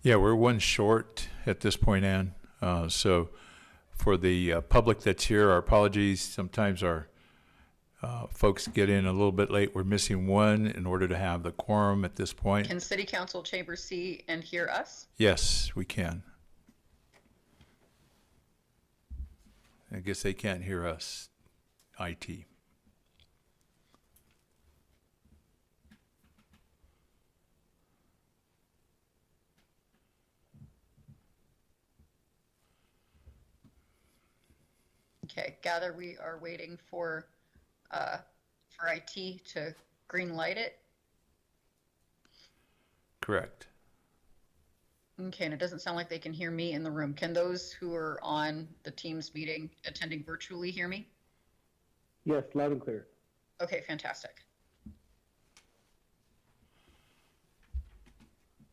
Yeah, we're one short at this point, Ann. So for the public that's here, our apologies. Sometimes our folks get in a little bit late. We're missing one in order to have the quorum at this point. Can City Council chambers see and hear us? Yes, we can. I guess they can't hear us, IT. Okay, gather we are waiting for IT to green light it. Correct. Okay, and it doesn't sound like they can hear me in the room. Can those who are on the Teams meeting attending virtually hear me? Yes, loud and clear. Okay, fantastic.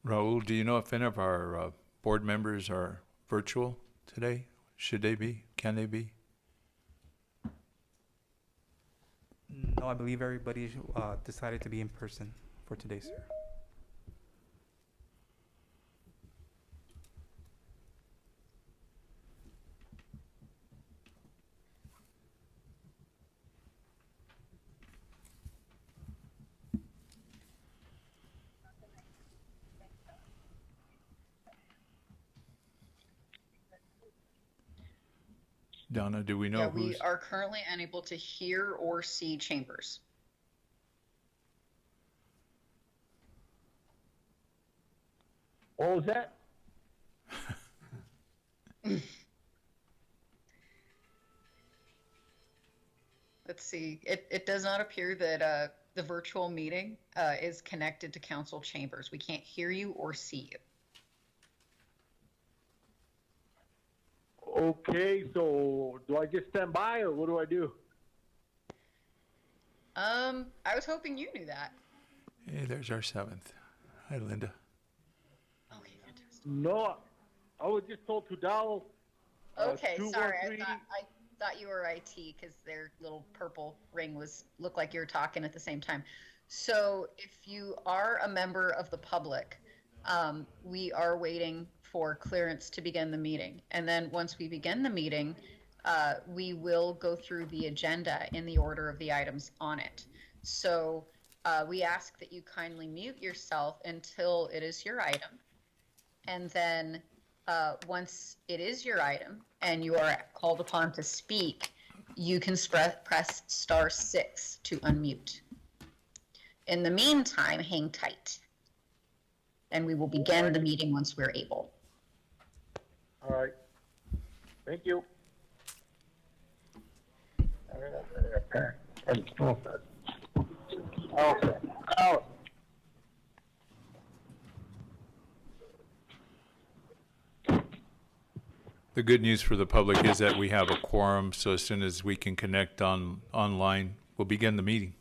Raul, do you know if any of our board members are virtual today? Should they be? Can they be? No, I believe everybody decided to be in person for today, sir. Donna, do we know Yeah, who's? we are currently unable to hear or see chambers. What was that? Let's see. It does not appear that the virtual meeting is connected to council chambers. We can't hear you or see you. Okay, so do I just stand by or what do I do? I was hoping you knew that. Hey, there's our seventh. Hi, Linda. Okay, fantastic. No, I was just told to dial. Okay, sorry. I 213. thought you were IT because their little purple ring looked like you were talking at the same time. So if you are a member of the public, we are waiting for clearance to begin the meeting. And then once we begin the meeting, we will go through the agenda in the order of the items on it. So we ask that you kindly mute yourself until it is your item. And then once it is your item and you are called upon to speak, you can press *6 to unmute. In the meantime, hang tight. And we will begin the meeting once we're able. All right. Thank you. Oh. The good news for the public is that we have a quorum, so as soon as we can connect online, we'll begin the meeting.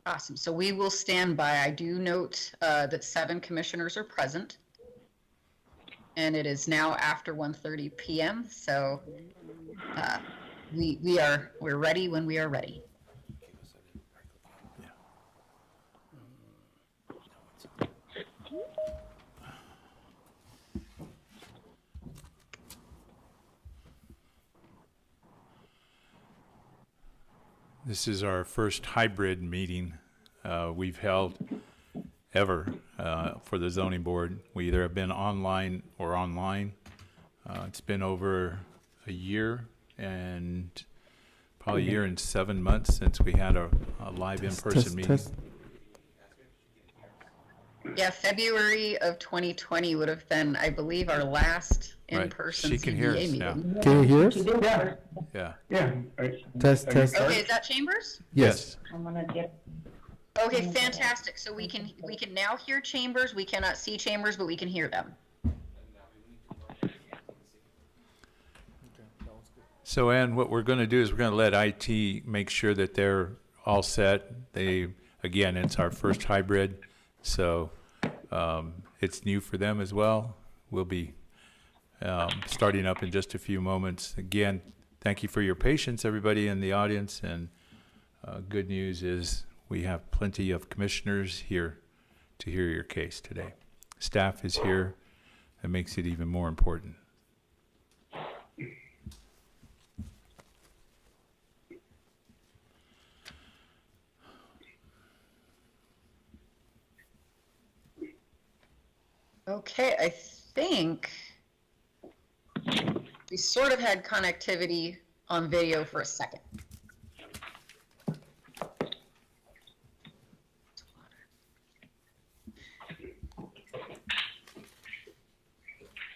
Awesome. So we will stand by. I do note that 7 commissioners are present. And it is now after 1:30 p.m. So we're ready when we are ready. This is our first hybrid meeting we've held ever for the zoning board. We either have been online or online. It's been over a year and probably a year and 7 months since we had a live in-person meeting. Yeah, February of 2020 would have been, I believe, our last in-person She can hear CBA us meeting. now. Can you hear us? Yeah. Yeah. Yeah. Test, test. Okay, is that Chambers? Yes. I'm gonna get. Okay, fantastic. So we can now hear Chambers. We cannot see Chambers, but we can hear them. So, Ann, what we're going to do is we're going to let IT make sure that they're all set. Again, it's our first hybrid, so it's new for them as well. We'll be starting up in just a few moments. Again, thank you for your patience, everybody in the audience, and good news is we have plenty of commissioners here to hear your case today. Staff is here. That makes it even more important. Okay, I think we sort of had connectivity on video for a second.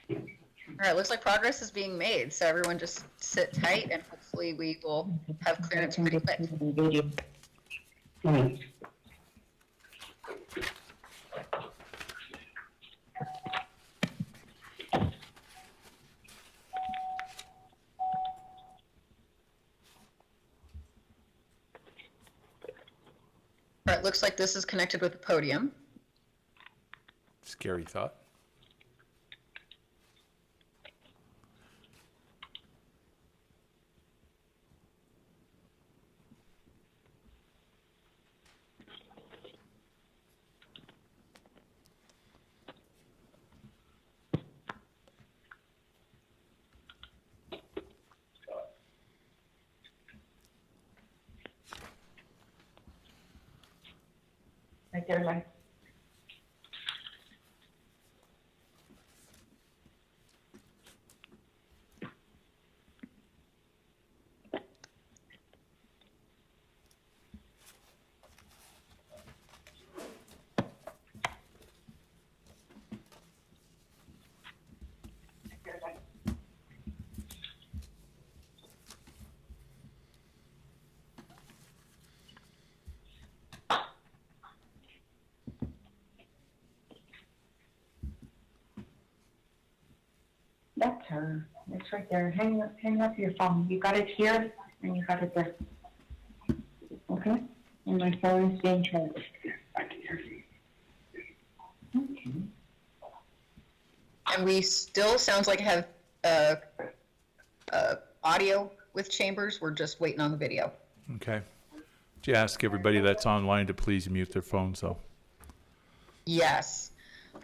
All right, looks like progress is being made, so everyone just sit tight and hopefully we will have clearance pretty quick. All right, looks like this is connected with the podium. Scary thought. Right there, like. That's her. It's right there. Hang up your phone. You got it here, and you got it there. Okay? And my phone is being charged. Okay. And we still, sounds like have audio with Chambers. We're just waiting on the video. Okay. Would you ask everybody that's online to please mute their phones, though? Yes.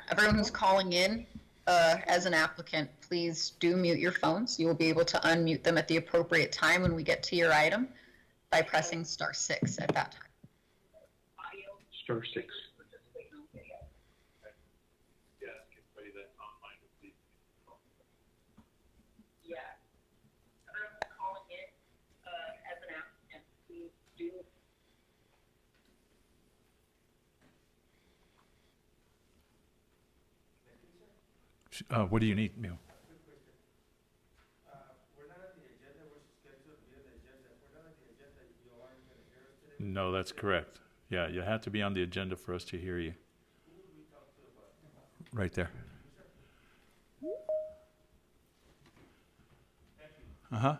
Everyone who's calling in as an applicant, please do mute your phones. You will be able to unmute them at the appropriate time when we get to your item by pressing *6 at that time. *6. Yeah. Everyone calling in as an applicant, please do. What do you need, Neil? We're not on the agenda, we're scheduled to be on the agenda. If we're not on the agenda, you aren't going to hear us today. No, that's correct. Yeah, you have to be on the agenda for us to hear you. Who would we talk to about? Right there. Uh-huh.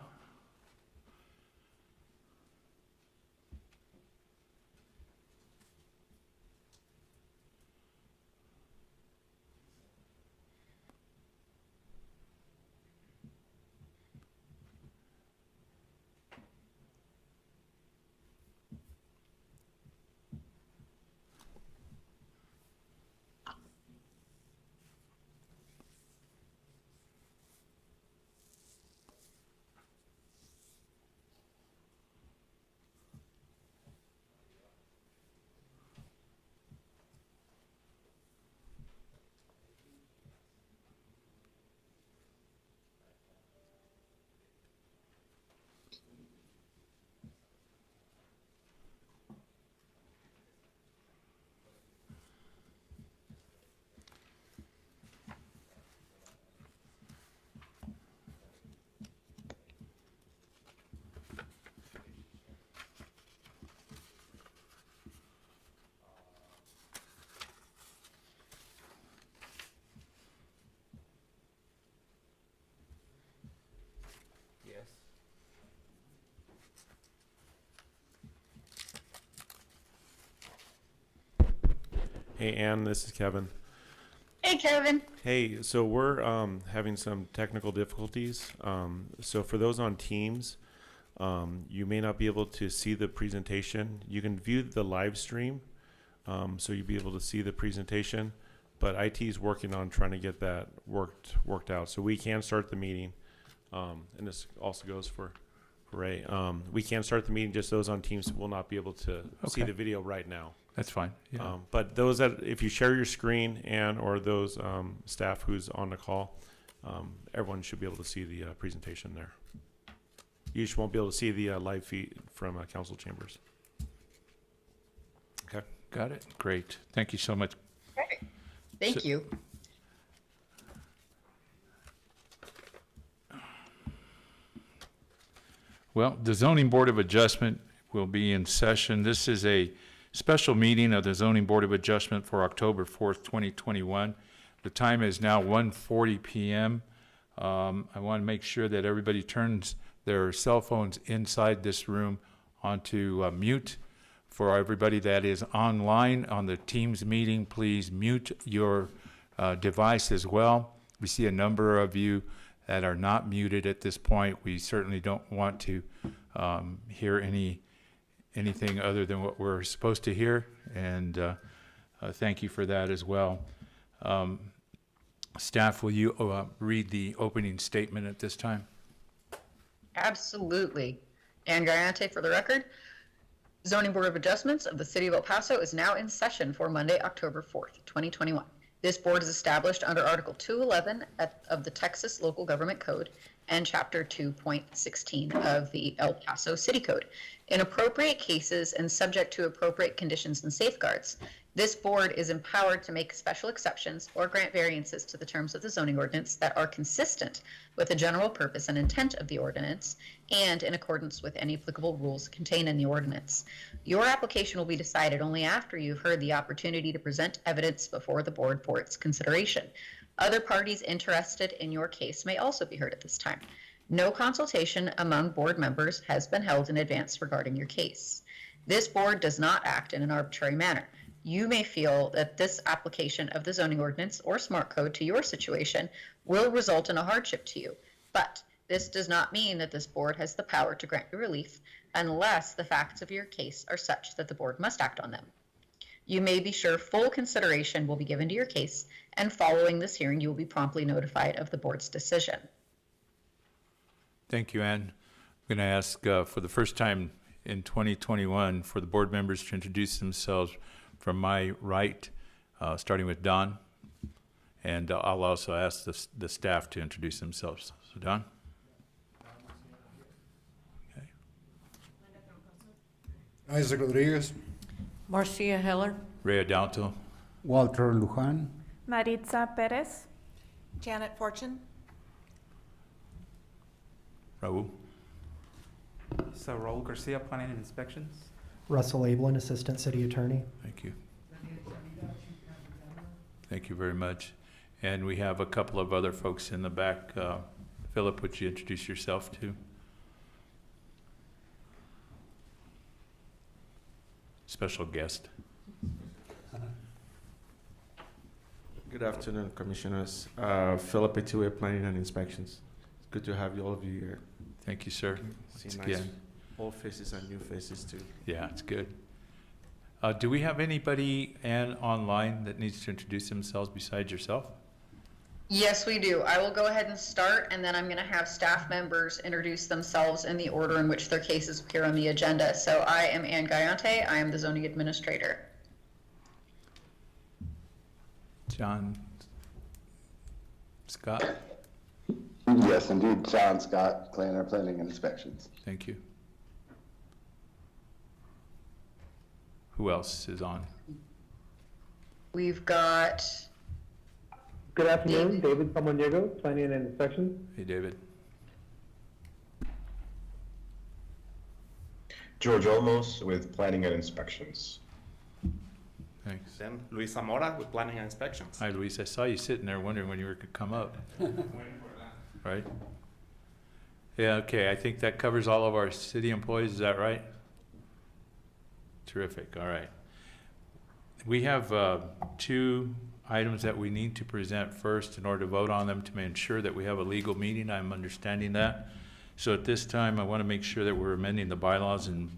Yes. Hey, Ann, this is Kevin. Hey, Kevin. Hey, so we're having some technical difficulties. So for those on Teams, You may not be able to see the presentation. You can view the live stream, so you'll be able to see the presentation, but IT is working on trying to get that worked out. So we can start the meeting, and this also goes for Ray. We can start the meeting, just those on Teams will not be able to see Okay. the video right now. That's fine. Yeah. But those that, if you share your screen and or those staff who's on the call, everyone should be able to see the presentation there. You just won't be able to see the live feed from council chambers. Okay. Got it. Great. Thank you so much. Okay. Thank So- you. Well, the Zoning Board of Adjustment will be in session. This is a special meeting of the Zoning Board of Adjustment for October 4th, 2021. The time is now 1:40 p.m. I want to make sure that everybody turns their cell phones inside this room onto mute. For everybody that is online on the Teams meeting, please mute your device as well. We see a number of you that are not muted at this point. We certainly don't want to hear anything other than what we're supposed to hear, and thank you for that as well. Staff, will you read the opening statement at this time? Absolutely. Ann Gallante for the record. Zoning Board of Adjustments of the City of El Paso is now in session for Monday, October 4th, 2021. This board is established under Article 211 of the Texas Local Government Code and Chapter 2.16 of the El Paso City Code. In appropriate cases and subject to appropriate conditions and safeguards, this board is empowered to make special exceptions or grant variances to the terms of the zoning ordinance that are consistent with the general purpose and intent of the ordinance and in accordance with any applicable rules contained in the ordinance. Your application will be decided only after you've heard the opportunity to present evidence before the board for its consideration. Other parties interested in your case may also be heard at this time. No consultation among board members has been held in advance regarding your case. This board does not act in an arbitrary manner. You may feel that this application of the zoning ordinance or smart code to your situation will result in a hardship to you, but this does not mean that this board has the power to grant you relief unless the facts of your case are such that the board must act on them. You may be sure full consideration will be given to your case, and following this hearing, you will be promptly notified of the board's decision. Thank you, Ann. I'm going to ask for the first time in 2021 for the board members to introduce themselves from my right, starting with Don. And I'll also ask the staff to introduce themselves. So Don? Okay. Isaac Rodriguez. Marcia Heller. Ray Adalto. Walter Lujan. Maritza Perez. Janet Fortune. Raul. So Raul Garcia, Planning and Inspections. Russell Ablin, Assistant City Attorney. Thank you. Thank you very much. And we have a couple of other folks in the back. Philip, would you introduce yourself too? Special guest. Good afternoon, Commissioners. Philip Etue, Planning and Inspections. It's good to have all of you here. Thank you, sir. See Once nice again. old faces and new faces too. Yeah, it's good. Do we have anybody online that needs to introduce themselves besides yourself? Yes, we do. I will go ahead and start, and then I'm going to have staff members introduce themselves in the order in which their cases appear on the agenda. So I am Ann Gallante. I am the zoning administrator. John Scott? Yes, indeed. John Scott, Planner, Planning and Inspections. Thank you. Who else is on? We've got Good afternoon, David Samaniego, Planning and Inspections. Hey, David. George Olmos with Planning and Inspections. Thanks. Then Luis Zamora with Planning and Inspections. Hi, Luis. I saw you sitting there wondering when you were going to come up. Right? Yeah, okay. I think that covers all of our city employees. Is that right? Terrific. All right. We have two items that we need to present first in order to vote on them to ensure that we have a legal meeting. I'm understanding that. So at this time, I want to make sure that we're amending the bylaws and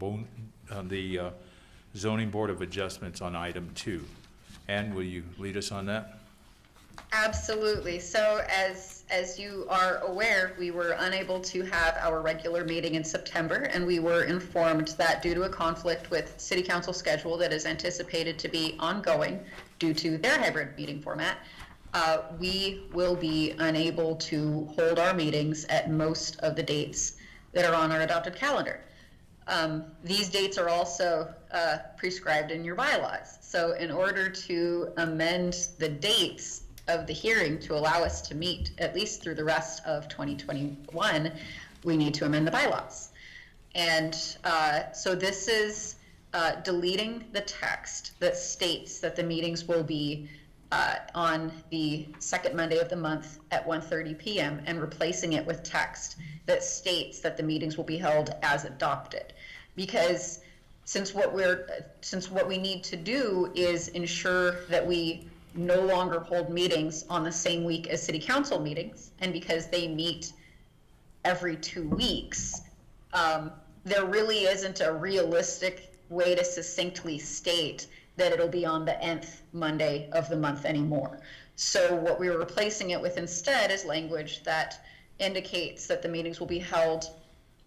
the zoning board of adjustments on item 2. Ann, will you lead us on that? Absolutely. So as you are aware, we were unable to have our regular meeting in September, and we were informed that due to a conflict with city council schedule that is anticipated to be ongoing due to their hybrid meeting format, we will be unable to hold our meetings at most of the dates that are on our adopted calendar. These dates are also prescribed in your bylaws. So in order to amend the dates of the hearing to allow us to meet at least through the rest of 2021, we need to amend the bylaws. And so this is deleting the text that states that the meetings will be on the second Monday of the month at 1:30 p.m. and replacing it with text that states that the meetings will be held as adopted. Because since what we need to do is ensure that we no longer hold meetings on the same week as city council meetings, and because they meet every 2 weeks, there really isn't a realistic way to succinctly state that it'll be on the nth Monday of the month anymore. So what we were replacing it with instead is language that indicates that the meetings will be held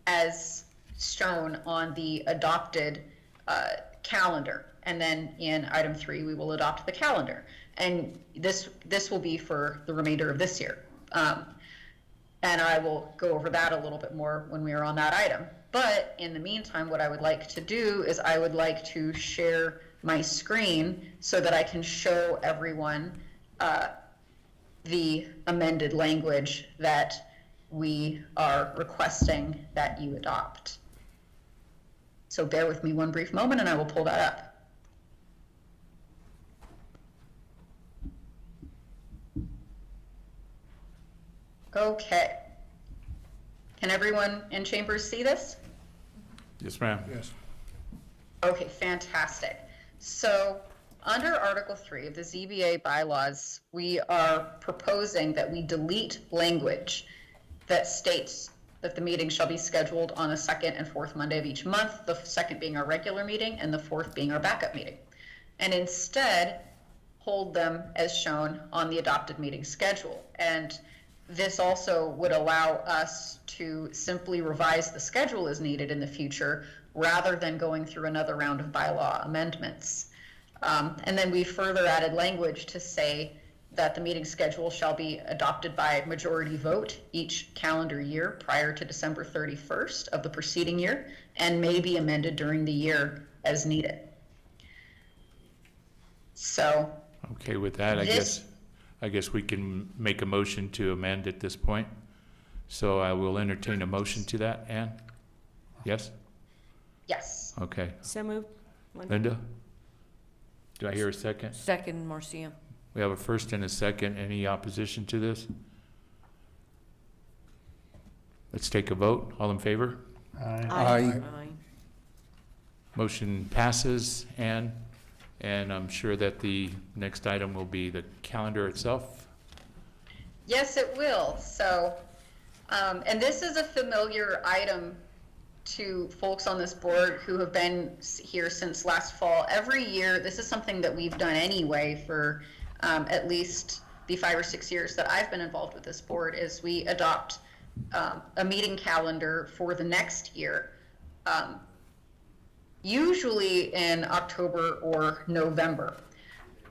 as shown on the adopted calendar. And then in item 3, we will adopt the calendar. And this will be for the remainder of this year. And I will go over that a little bit more when we are on that item. But in the meantime, what I would like to do is I would like to share my screen so that I can show everyone the amended language that we are requesting that you adopt. So bear with me one brief moment and I will pull that up. Okay. Can everyone in chambers see this? Yes, ma'am. Yes. Okay, fantastic. So under Article 3 of the ZBA bylaws, we are proposing that we delete language that states that the meeting shall be scheduled on the second and fourth Monday of each month, the second being our regular meeting and the fourth being our backup meeting, and instead hold them as shown on the adopted meeting schedule. And this also would allow us to simply revise the schedule as needed in the future rather than going through another round of bylaw amendments. And then we further added language to say that the meeting schedule shall be adopted by majority vote each calendar year prior to December 31st of the preceding year and may be amended during the year as needed. So Okay, with that, I guess we can make a motion to amend at this point. So I will entertain a motion to that. Ann? Yes? yes. Okay. So moved. Linda? Do I hear a second? Second, Marcia. We have a first and a second. Any opposition to this? Let's take a vote. All in favor? Aye. Motion passes. And I'm sure that the next item will be the calendar itself. Yes, it will. So, and this is a familiar item to folks on this board who have been here since last fall. Every year, this is something that we've done anyway for at least the 5 or 6 years that I've been involved with this board, is we adopt a meeting calendar for the next year, usually in October or November.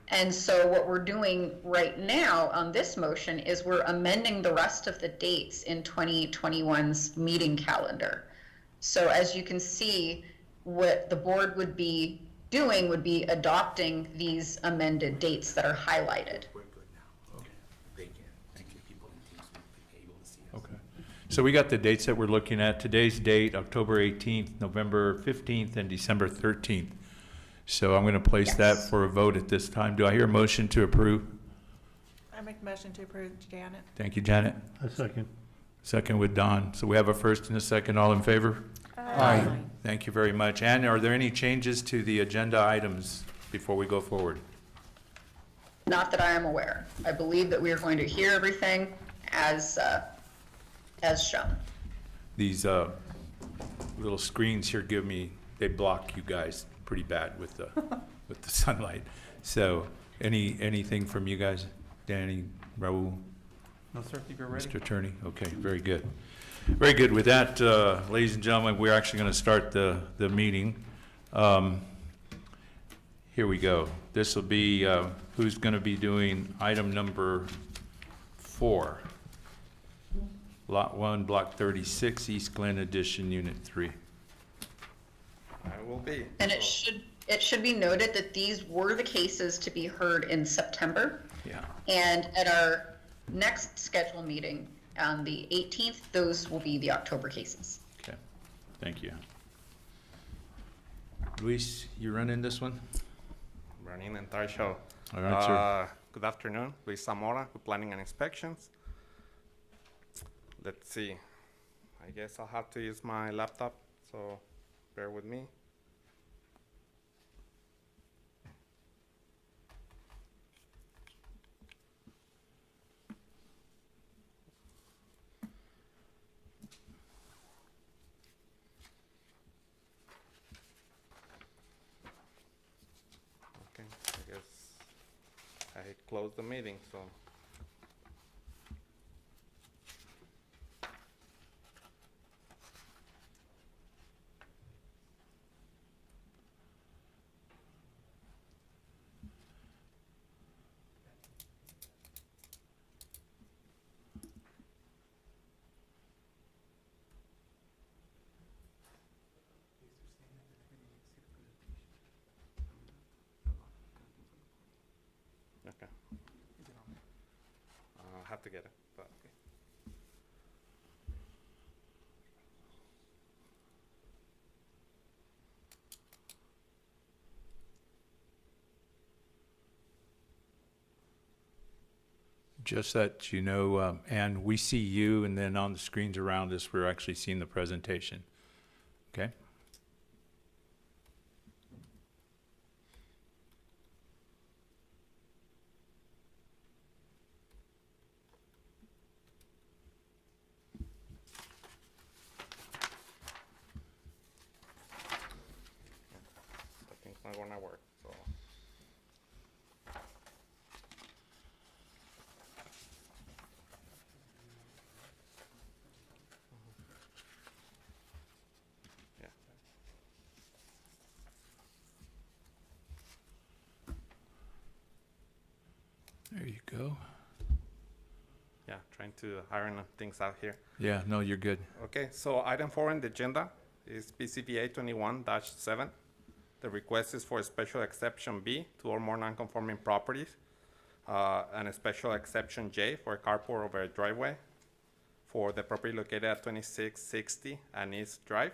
And so what we're doing right now on this motion is we're amending the rest of the dates in 2021's meeting calendar. So as you can see, what the board would be doing would be adopting these amended dates that are highlighted. Okay. So we got the dates that we're looking at. Today's date, October 18th, November 15th, and December 13th. So I'm going to place that for a vote at this time. Do I hear a motion to approve? I make a motion to approve, Janet. Thank you, Janet. A second. Second with Don. So we have a first and a second. All in favor? Aye. Thank you very much. Ann, are there any changes to the agenda items before we go forward? Not that I am aware. I believe that we are going to hear everything as shown. These little screens here they block you guys pretty bad with the with the sunlight. So anything from you guys, Danny, Raul, No, sir, if you're ready. Mr. Attorney? Okay, very good. Very good. With that, ladies and gentlemen, we're actually going to start the meeting. Here we go. This will be who's going to be doing item number 4. Lot 1, Block 36, East Glen Addition, Unit 3. I will be. And it should be noted that these were the cases to be heard in September. Yeah. And at our next scheduled meeting on the 18th, those will be the October cases. Okay. Thank you. Luis, you running this one? Running the entire show. All right, sir. Good afternoon, Luis Zamora with Planning and Inspections. Let's see. I guess I'll have to use my laptop, so bear with me. Okay, I guess I closed the meeting, so. Okay. I'll have to get it, but okay. Just that you know, and we see you, and then on the screens around us, we're actually seeing the presentation. Okay? I think it's not gonna work, so. Yeah. There you go. Yeah, trying to iron things out here. Yeah, no, you're good. Okay, so item 4 on the agenda is PCBA 21-7. The request is for a special exception B, 2 or more non-conforming properties, and a special exception J for a carport over a driveway for the property located at 2660 and East Drive.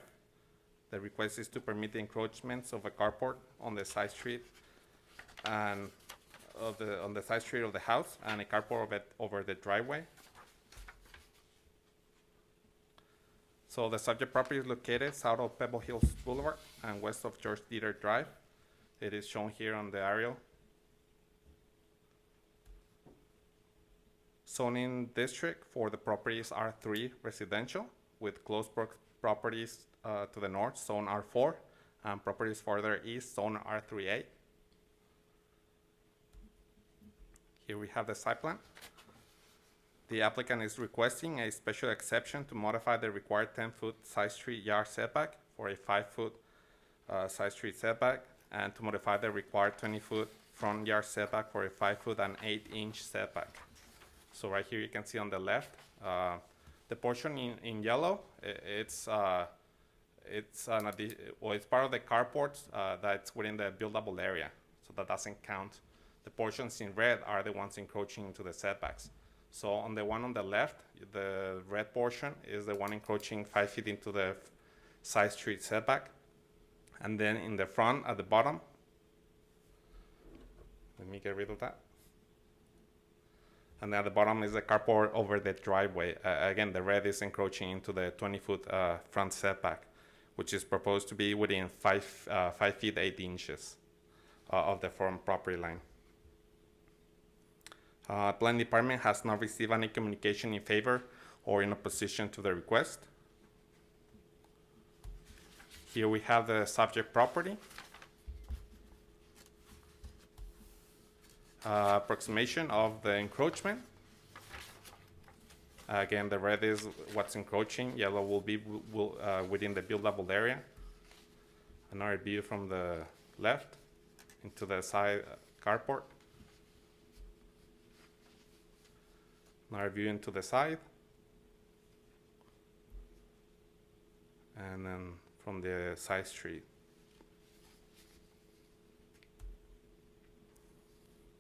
The request is to permit the encroachments of a carport on the side street and on the side street of the house and a carport over the driveway. So the subject property is located south of Pebble Hills Boulevard and west of George Dieter Drive. It is shown here on the aerial. Zoning district for the properties R3 residential with close properties to the north, zone R4, and properties further east, zone R38. Here we have the site plan. The applicant is requesting a special exception to modify the required 10-foot side street yard setback for a 5-foot side street setback, and to modify the required 20-foot front yard setback for a 5-foot and 8-inch setback. So right here you can see on the left, the portion in yellow, it's part of the carports that's within the buildable area, so that doesn't count. The portions in red are the ones encroaching into the setbacks. So on the one on the left, the red portion is the one encroaching 5 feet into the side street setback. And then in the front at the bottom, let me get rid of that. And then at the bottom is the carport over the driveway. Again, the red is encroaching into the 20-foot front setback, which is proposed to be within 5 feet 8 inches of the front property line. Planning Department has not received any communication in favor or in opposition to the request. Here we have the subject property. Approximation of the encroachment. Again, the red is what's encroaching, yellow will be within the buildable area. Another view from the left into the side carport. Another view into the side. And then from the side street.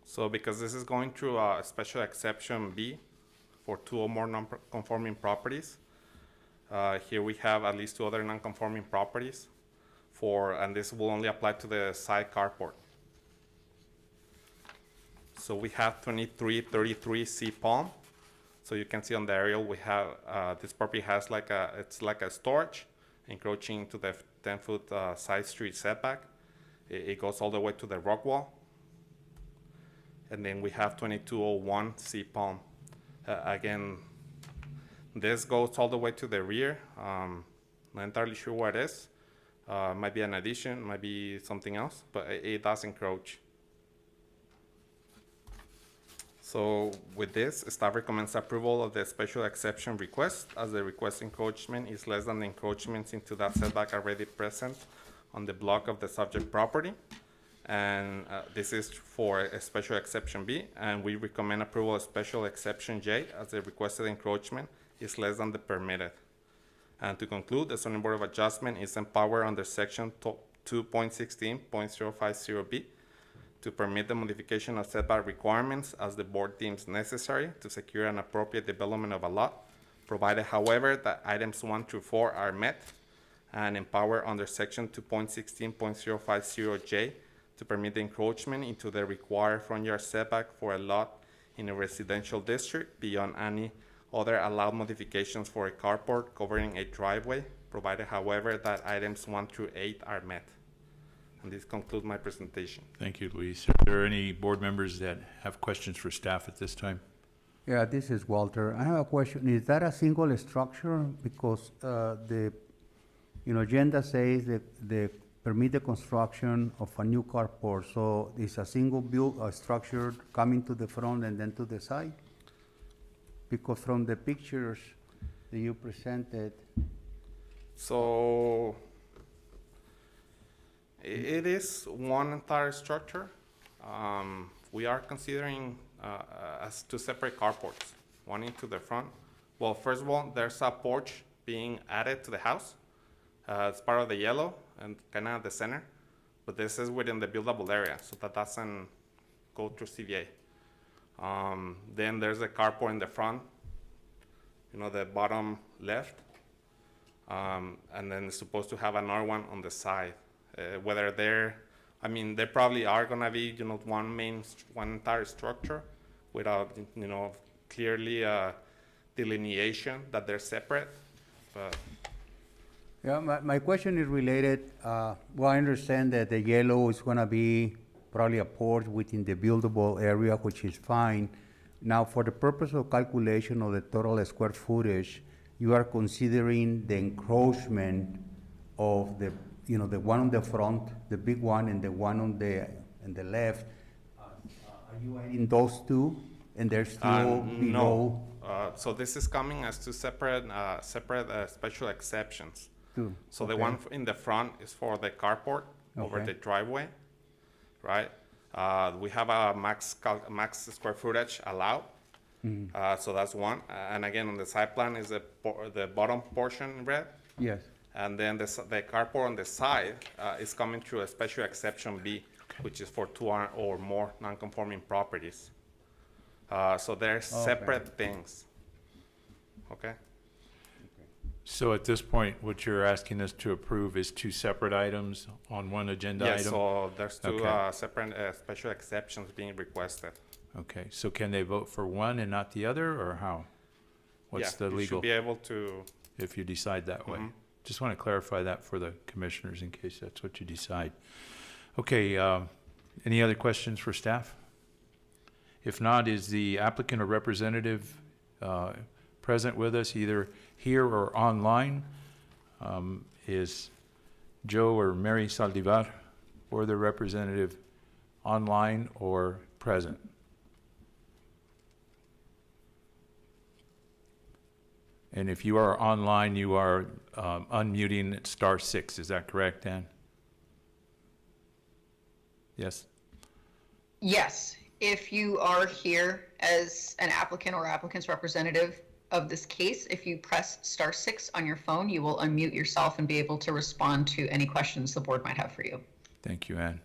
So because this is going through a special exception B for 2 or more non-conforming properties, here we have at least 2 other non-conforming properties and this will only apply to the side carport. So we have 2333C Palm. So you can see on the aerial we have, this property has it's like a storage encroaching to the 10-foot side street setback. It goes all the way to the rock wall. And then we have 2201C Palm. Again, this goes all the way to the rear. Not entirely sure what it is. Might be an addition, might be something else, but it does encroach. So with this, staff recommends approval of the special exception request, as the request encroachment is less than the encroachments into that setback already present on the block of the subject property. And this is for a special exception B, and we recommend approval of special exception J, as the requested encroachment is less than the permitted. And to conclude, the zoning board of adjustment is empowered under section 2.16.050B to permit the modification of setback requirements as the board deems necessary to secure an appropriate development of a lot, provided, however, that items 1 through 4 are met, and empowered under section 2.16.050J to permit the encroachment into the required front yard setback for a lot in a residential district beyond any other allowed modifications for a carport covering a driveway, provided, however, that items 1 through 8 are met. And this concludes my presentation. Thank you, Luis. Are there any board members that have questions for staff at this time? Yeah, this is Walter. I have a question. Is that a single structure? Because the agenda says that they permit the construction of a new carport. So it's a single structure coming to the front and then to the side? Because from the pictures that you presented. So it is one entire structure. We are considering as 2 separate carports, one into the front. Well, first of all, there's a porch being added to the house. It's part of the yellow and kind of the center, but this is within the buildable area, so that doesn't go through CVA. Then there's a carport in the front, the bottom left, and then it's supposed to have another one on the side. Whether they probably are gonna be, one entire structure without, clearly delineation that they're separate, but. Yeah, my question is related. I understand that the yellow is gonna be probably a porch within the buildable area, which is fine. Now, for the purpose of calculation of the total square footage, you are considering the encroachment of the one on the front, the big one, and the one on the left. Are you adding those 2, and they're still below? No. So this is coming as 2 separate special exceptions. So the one in the front is for the carport over the driveway, right? We have a max square footage allowed, so that's one. And again, on the side plan is the bottom portion in red. Yes. And then the carport on the side is coming through a special exception B, which is for 2 or more non-conforming properties. So they're separate things. Okay. So at this point, what you're asking us to approve is 2 separate items on one agenda item? Yes, so there's 2 separate special exceptions being requested. Okay, so can they vote for one and not the other, or how? What's the legal? You should be able to. If you decide that way. Just want to clarify that for the commissioners in case that's what you decide. Okay, any other questions for staff? If not, is the applicant or representative present with us, either here or online? Is Joe or Mary Saldivar, or their representative, online or present? And if you are online, you are unmuting at *6. Is that correct, Dan? Yes? Yes, if you are here as an applicant or applicant's representative of this case, if you press *6 on your phone, you will unmute yourself and be able to respond to any questions the board might have for you. Thank you, Ann.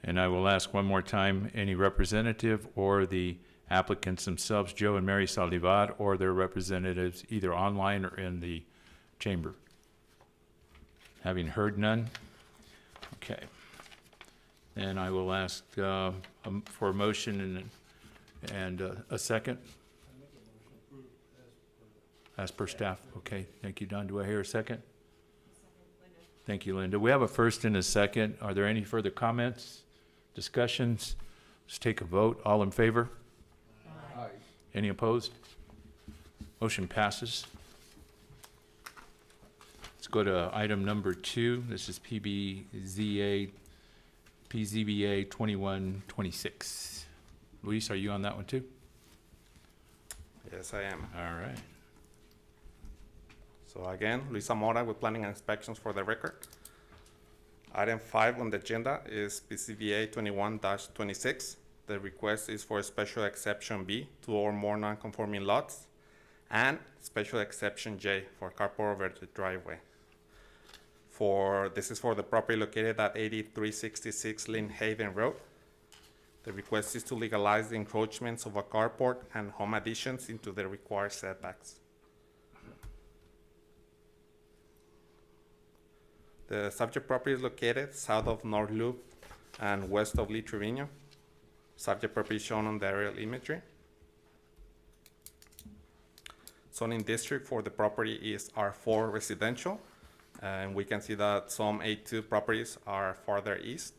And I will ask one more time, any representative or the applicants themselves, Joe and Mary Saldivar, or their representatives, either online or in the chamber? Having heard none, okay. Then I will ask for a motion and a second. As per staff. Okay, thank you, Don. Do I hear a second? Thank you, Linda. We have a first and a second. Are there any further comments, discussions? Let's take a vote. All in favor? Aye. Any opposed? Motion passes. Let's go to item number 2. This is PZBA 2126. Luis, are you on that one too? Yes, I am. All right. So again, Luis Zamora with Planning and Inspections for the record. Item 5 on the agenda is PCBA 21-26. The request is for a special exception B, 2 or more non-conforming lots, and special exception J for carport over the driveway. This is for the property located at 8366 Lynn Haven Road. The request is to legalize the encroachments of a carport and home additions into the required setbacks. The subject property is located south of North Loop and west of Lee Trevino. Subject property is shown on the aerial imagery. Zoning district for the property is R4 residential, and we can see that some A2 properties are farther east.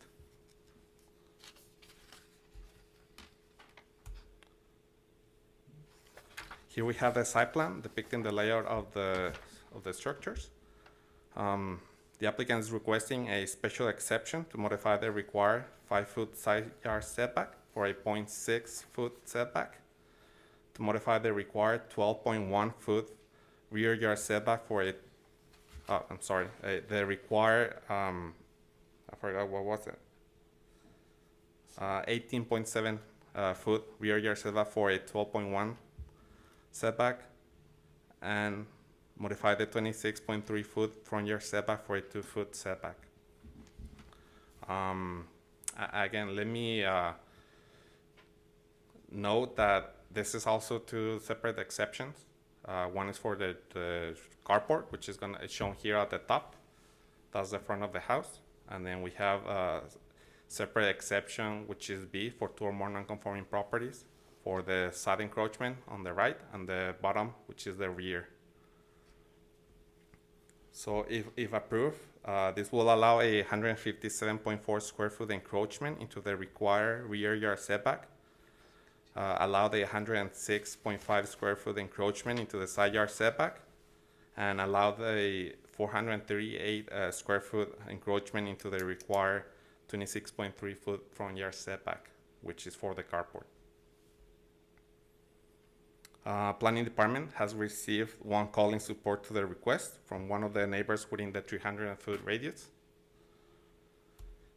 Here we have the site plan depicting the layout of the structures. The applicant is requesting a special exception to modify the required 5-foot side yard setback for a 0.6-foot setback, to modify the required 12.1-foot rear yard setback for a, the required, I forgot what was it, 18.7 foot rear yard setback for a 12.1 setback, and modify the 26.3 foot front yard setback for a 2-foot setback. Again, let me note that this is also 2 separate exceptions. One is for the carport, which is shown here at the top. That's the front of the house. And then we have a separate exception, which is B, for 2 or more non-conforming properties, for the side encroachment on the right and the bottom, which is the rear. So if approved, this will allow a 157.4 square foot encroachment into the required rear yard setback, allow the 106.5 square foot encroachment into the side yard setback, and allow the 438 square foot encroachment into the required 26.3 foot front yard setback, which is for the carport. Planning department has received 1 call in support to the request from one of the neighbors within the 300-foot radius.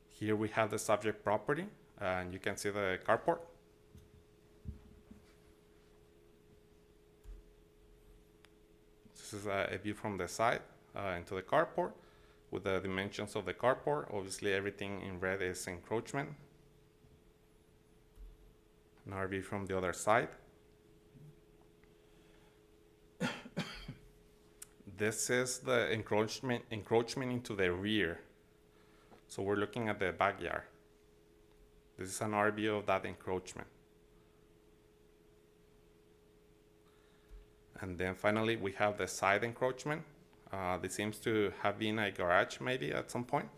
Here we have the subject property, and you can see the carport. This is a view from the side into the carport with the dimensions of the carport. Obviously, everything in red is encroachment. Another view from the other side. This is the encroachment into the rear. So we're looking at the backyard. This is another view of that encroachment. And then finally, we have the side encroachment. This seems to have been a garage maybe at some point,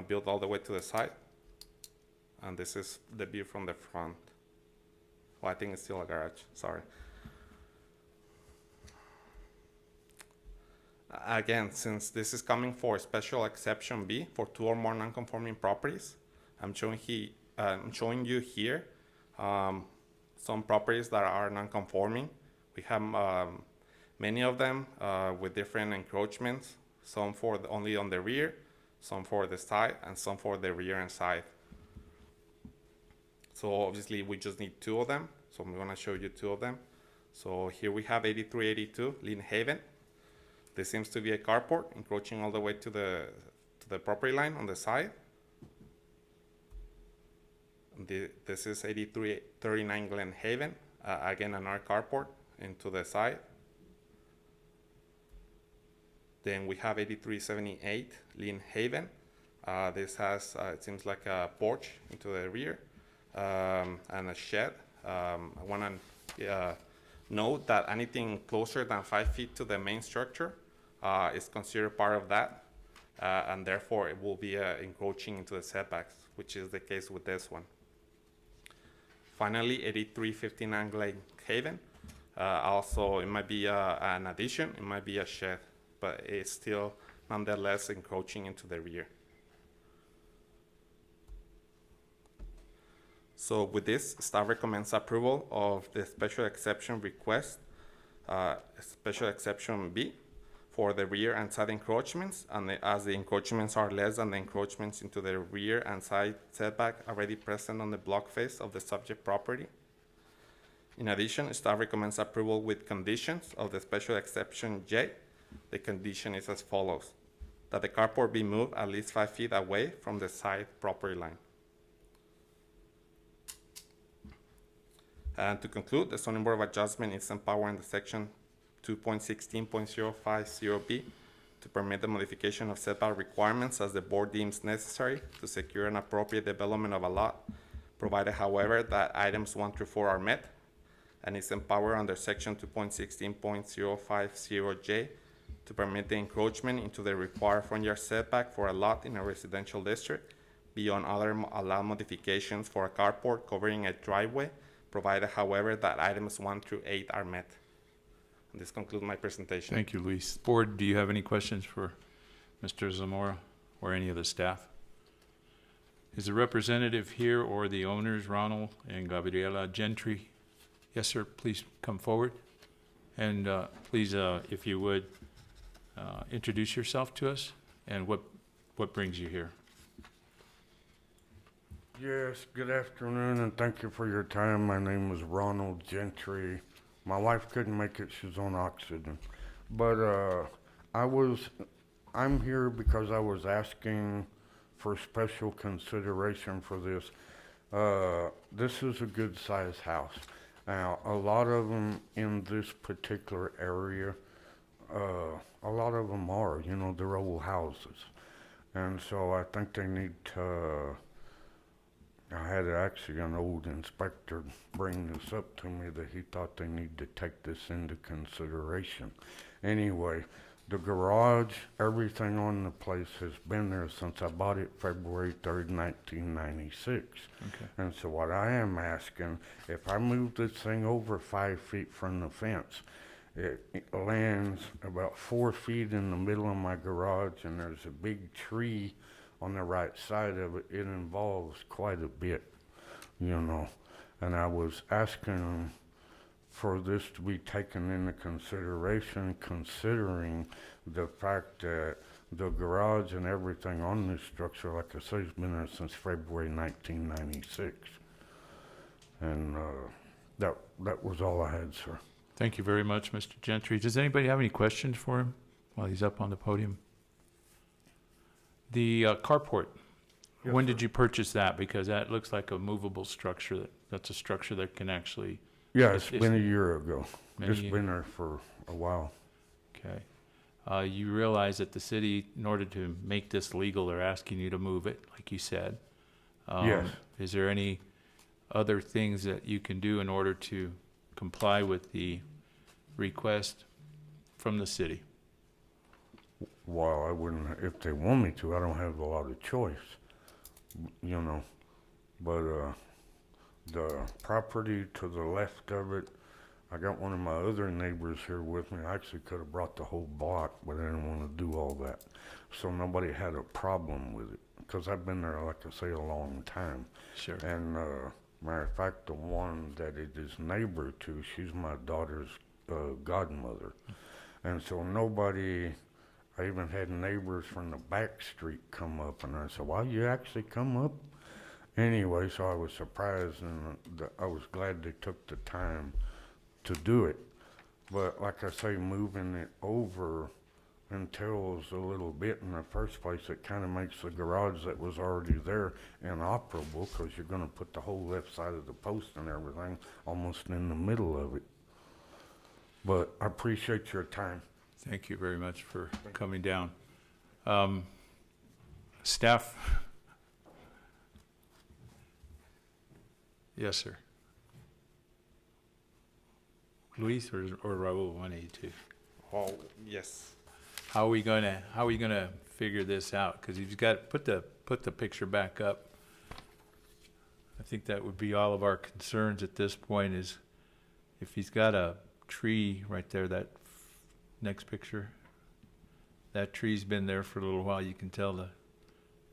built all the way to the side. And this is the view from the front. Well, I think it's still a garage, sorry. Again, since this is coming for special exception B for 2 or more non-conforming properties, I'm showing you here some properties that are non-conforming. We have many of them with different encroachments, some for only on the rear, some for the side, and some for the rear and side. So obviously we just need 2 of them. So I'm gonna show you 2 of them. So here we have 8382 Lynn Haven. This seems to be a carport encroaching all the way to the property line on the side. This is 8339 Glen Haven, again another carport into the side. Then we have 8378 Lynn Haven. This has, it seems like a porch into the rear and a shed. I want to note that anything closer than 5 feet to the main structure is considered part of that, and therefore it will be encroaching into the setbacks, which is the case with this one. Finally, 8359 Glen Haven. Also, it might be an addition, it might be a shed, but it's still nonetheless encroaching into the rear. So with this, staff recommends approval of the special exception request, special exception B, for the rear and side encroachments, and as the encroachments are less than the encroachments into the rear and side setback already present on the block face of the subject property. In addition, staff recommends approval with conditions of the special exception J. The condition is as follows: that the carport be moved at least 5 feet away from the side property line. And to conclude, the zoning board of adjustment is empowered in the section 2.16.050B to permit the modification of setback requirements as the board deems necessary to secure an appropriate development of a lot, provided, however, that items 1 through 4 are met, and is empowered under section 2.16.050J to permit the encroachment into the required front yard setback for a lot in a residential district beyond other allowed modifications for a carport covering a driveway, provided, however, that items 1 through 8 are met. And this concludes my presentation. Thank you, Luis. Board, do you have any questions for Mr. Zamora or any of the staff? Is the representative here or the owners, Ronald and Gabriela Gentry? Yes, sir, please come forward. And please, if you would, introduce yourself to us and what brings you here. Yes, good afternoon and thank you for your time. My name is Ronald Gentry. My wife couldn't make it, she's on oxygen. But I'm here because I was asking for special consideration for this. This is a good sized house. Now, a lot of them in this particular area, a lot of them are, you know, they're old houses. And so I think they need to, I had actually an old inspector bring this up to me that he thought they need to take this into consideration. Anyway, the garage, everything on the place has been there since I bought it February 3rd, 1996. Okay. And so what I am asking, if I move this thing over 5 feet from the fence, it lands about 4 feet in the middle of my garage, and there's a big tree on the right side of it. It involves quite a bit, you know. And I was asking for this to be taken into consideration, considering the fact that the garage and everything on this structure, like I say, has been there since February 1996. And that was all I had, sir. Thank you very much, Mr. Gentry. Does anybody have any questions for him while he's up on the podium? The carport, Yes, when sir. did you purchase that? Because that looks like a movable structure. That's a structure that can actually... Yeah, it's been a year ago. Many It's been there for a while. Okay. You realize that the city, in order to make this legal, they're asking you to move it, like you said. Yes. Is there any other things that you can do in order to comply with the request from the city? Well, I wouldn't, if they want me to, I don't have a lot of choice, you know. But the property to the left of it, I got one of my other neighbors here with me. I actually could have brought the whole block, but I didn't want to do all that. So nobody had a problem with it, because I've been there, like I say, a long time. Sure. And matter of fact, the one that it is neighbor to, she's my daughter's godmother. And so nobody, I even had neighbors from the back street come up, and I said, "Well, you actually come up?" Anyway, so I was surprised, and I was glad they took the time to do it. But like I say, moving it over entails a little bit in the first place. It kind of makes the garage that was already there inoperable, because you're going to put the whole left side of the post and everything almost in the middle of it. But I appreciate your time. Thank you very much for coming down. Staff? Yes, sir. Luis or Raul, 182? Oh, yes. How are we gonna figure this out? Because you've got, put the picture back up. I think that would be all of our concerns at this point, is if he's got a tree right there, that next picture, that tree's been there for a little while. You can tell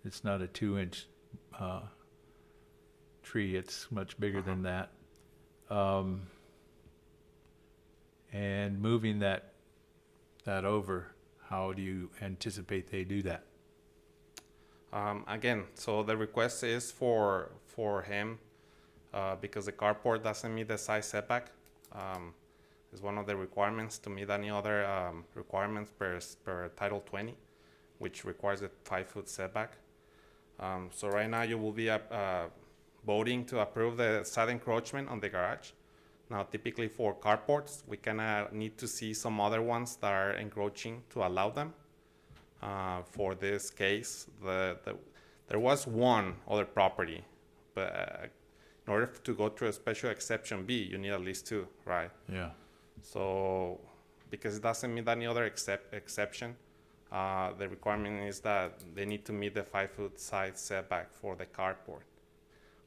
it's not a 2-inch tree. It's much bigger than that. And moving that over, how do you anticipate they do that? Again, so the request is for him, because the carport doesn't meet the side setback. Is one of the requirements to meet any other requirements per Title 20, which requires a 5-foot setback. So right now you will be voting to approve the side encroachment on the garage. Now, typically for carports, we kind need to see some other ones that are encroaching to allow them. For this case, there was one other property, but in order to go through a special exception B, you need at least 2, right? Yeah. So, because it doesn't meet any other exception, the requirement is that they need to meet the 5-foot side setback for the carport.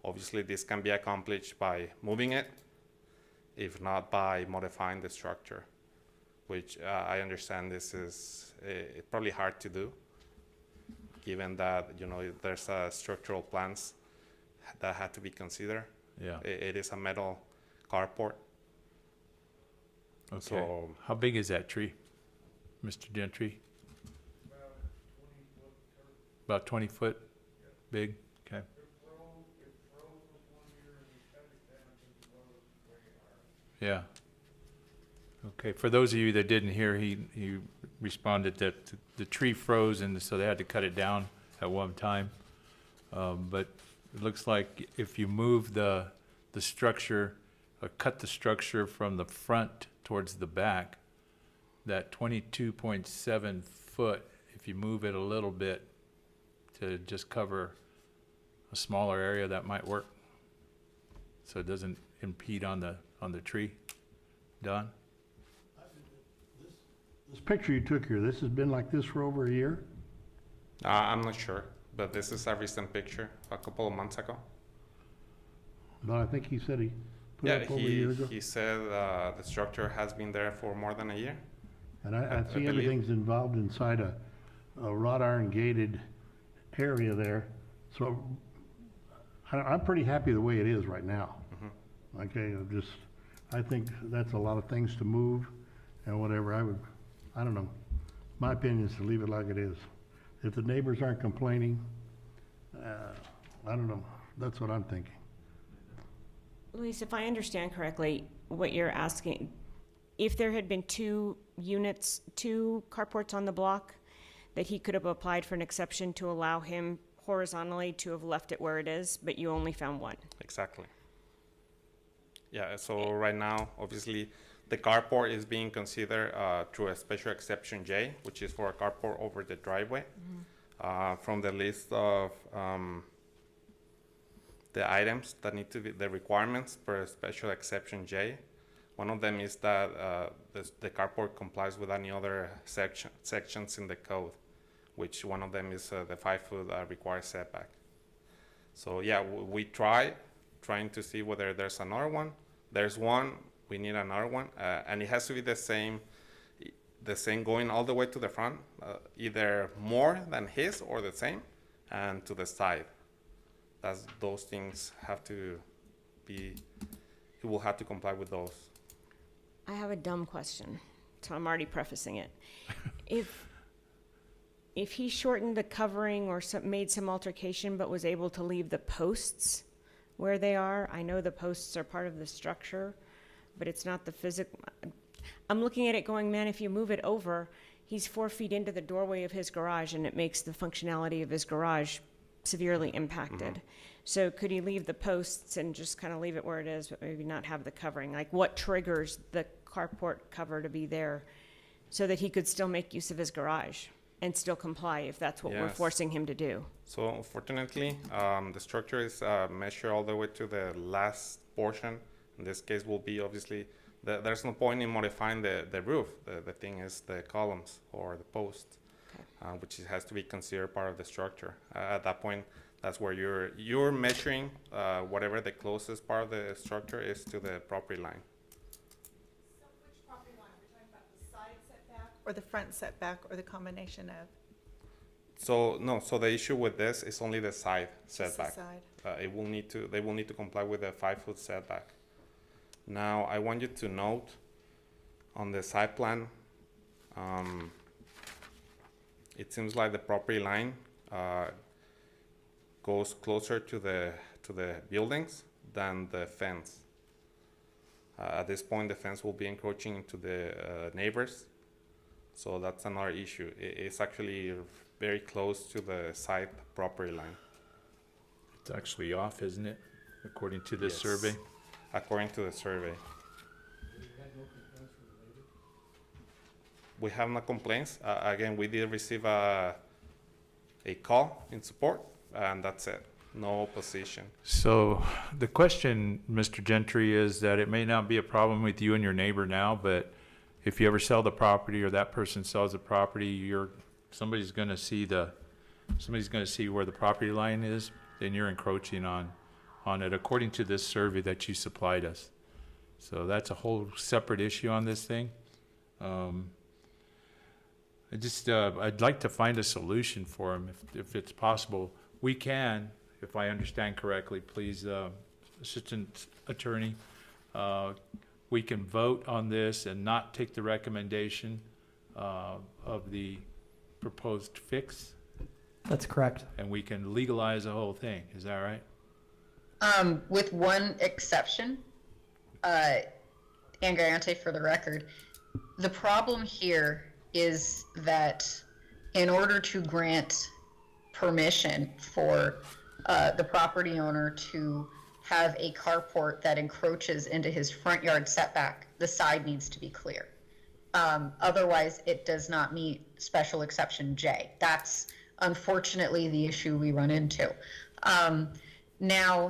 Obviously, this can be accomplished by moving it, if not by modifying the structure, which I understand this is probably hard to do, given that, there's structural plans that have to be considered. Yeah. It is a metal carport. Okay. So, how big is that tree, Mr. Gentry? About 20 foot big? Okay. Yeah. Okay, for those of you that didn't hear, he responded that the tree froze, and so they had to cut it down at one time. But it looks like if you move the structure, cut the structure from the front towards the back, that 22.7 foot, if you move it a little bit to just cover a smaller area, that might work. So it doesn't impede on the tree. Don? This picture you took here, this has been like this for over a year? I'm not sure, but this is a recent picture, a couple of months ago. No, I think he said he put it up over a year ago. He said the structure has been there for more than a year. And I see everything's involved inside a wrought iron gated area there. So I'm pretty happy the way it is right now. Mm-hmm. Okay, I think that's a lot of things to move and whatever. I don't know. My opinion is to leave it like it is. If the neighbors aren't complaining, I don't know. That's what I'm thinking. Luis, if I understand correctly, what you're asking, if there had been 2 carports on the block, that he could have applied for an exception to allow him horizontally to have left it where it is, but you only found 1. Exactly. Yeah, so right now, obviously, the carport is being considered through a special exception J, which is for a carport over the driveway. Mm-hmm. From the list of the items that need to be, the requirements for a special exception J, one of them is that the carport complies with any other sections in the code, which one of them is the 5-foot required setback. So yeah, we trying to see whether there's another one. There's one we need another one, and it has to be the same going all the way to the front, either more than his or the same, and to the side. Those things have to be, he will have to comply with those. I have a dumb question, so I'm already prefacing it. If he shortened the covering or made some altercation but was able to leave the posts where they are, I know the posts are part of the structure, but it's not the physical. I'm looking at it going, man, if you move it over, he's 4 feet into the doorway of his garage, and it makes the functionality of his garage severely impacted. Mm-hmm. So could he leave the posts and just kind of leave it where it is, but maybe not have the covering? Like, what triggers the carport cover to be there so that he could still make use of his garage and still comply if that's what we're forcing him to do? So unfortunately, the structure is measured all the way to the last portion. In this case will be obviously, there's no point in modifying the roof. The thing is the columns or the posts, okay. Which has to be considered part of the structure. At that point, that's where you're measuring whatever the closest part of the structure is to the property line. So which property line? Are we talking about the side setback or the front setback or the combination of? So no, so the issue with this is only the side setback. The side. They will need to comply with a 5-foot setback. Now, I want you to note on the site plan, it seems like the property line goes closer to the buildings than the fence. At this point, the fence will be encroaching into the neighbors, so that's another issue. It's actually very close to the side property line. It's actually off, isn't it, according to this survey? According to the survey. We have no complaints. Again, we did receive a call in support, and that's it. No opposition. So the question, Mr. Gentry, is that it may not be a problem with you and your neighbor now, but if you ever sell the property or that person sells the property, somebody's going to see where the property line is, then you're encroaching on it according to this survey that you supplied us. So that's a whole separate issue on this thing. I'd like to find a solution for him if it's possible. We can, if I understand correctly, please, Assistant Attorney, we can vote on this and not take the recommendation of the proposed fix. That's correct. And we can legalize the whole thing. Is that right? With one exception, Angayante, for the record, the problem here is that in order to grant permission for the property owner to have a carport that encroaches into his front yard setback, the side needs to be clear. Otherwise, it does not meet special exception J. That's unfortunately the issue we run into. Now,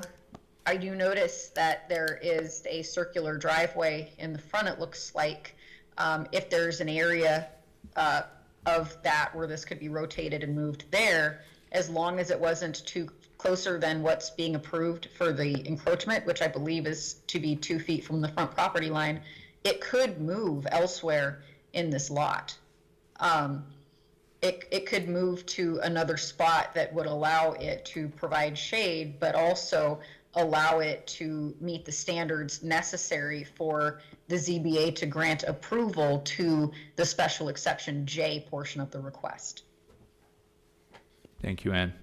I do notice that there is a circular driveway in the front. It looks like if there's an area of that where this could be rotated and moved there, as long as it wasn't too closer than what's being approved for the encroachment, which I believe is to be 2 feet from the front property line, it could move elsewhere in this lot. It could move to another spot that would allow it to provide shade, but also allow it to meet the standards necessary for the ZBA to grant approval to the special exception J portion of the request. Thank you, Ann.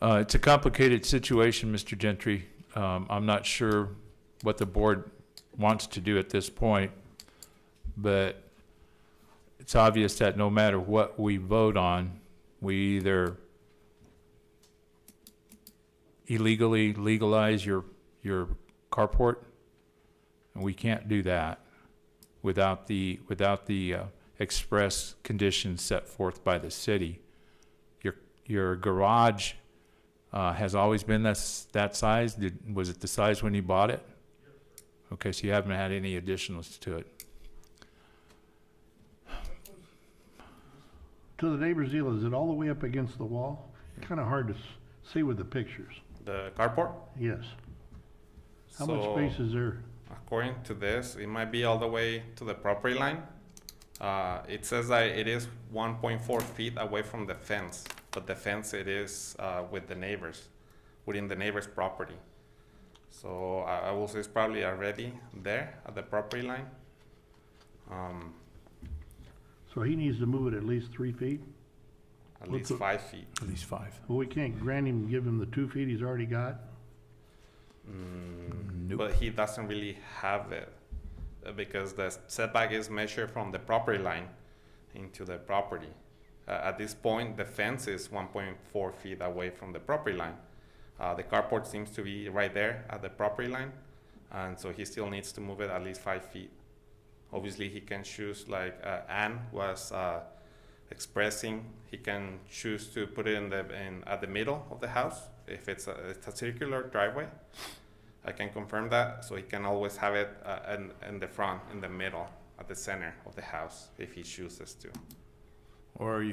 It's a complicated situation, Mr. Gentry. I'm not sure what the board wants to do at this point, but it's obvious that no matter what we vote on, we either illegally legalize your carport, and we can't do that without the express conditions set forth by the city. Your garage has always been that size. Was it the size when you bought it? Okay, so you haven't had any additionals to it. To the neighbor's deal, is it all the way up against the wall? Kind of hard to see with the pictures. The carport? Yes. How much space is there According to this, it might be all the way to the property line. It says that it is 1.4 feet away from the fence, but the fence it is with the neighbors, within the neighbor's property. So I will say it's probably already there at the property line. So he needs to move it at least 3 feet? At least 5 feet. At least 5. Well, we can't grant him, give him the 2 feet he's already got? Nope. But he doesn't really have it because the setback is measured from the property line into the property. At this point, the fence is 1.4 feet away from the property line. The carport seems to be right there at the property line, and so he still needs to move it at least 5 feet. Obviously, he can choose, like Anne was expressing, he can choose to put it at the middle of the house if it's a circular driveway. I can confirm that, so he can always have it in the front, in the middle, at the center of the house if he chooses to. Or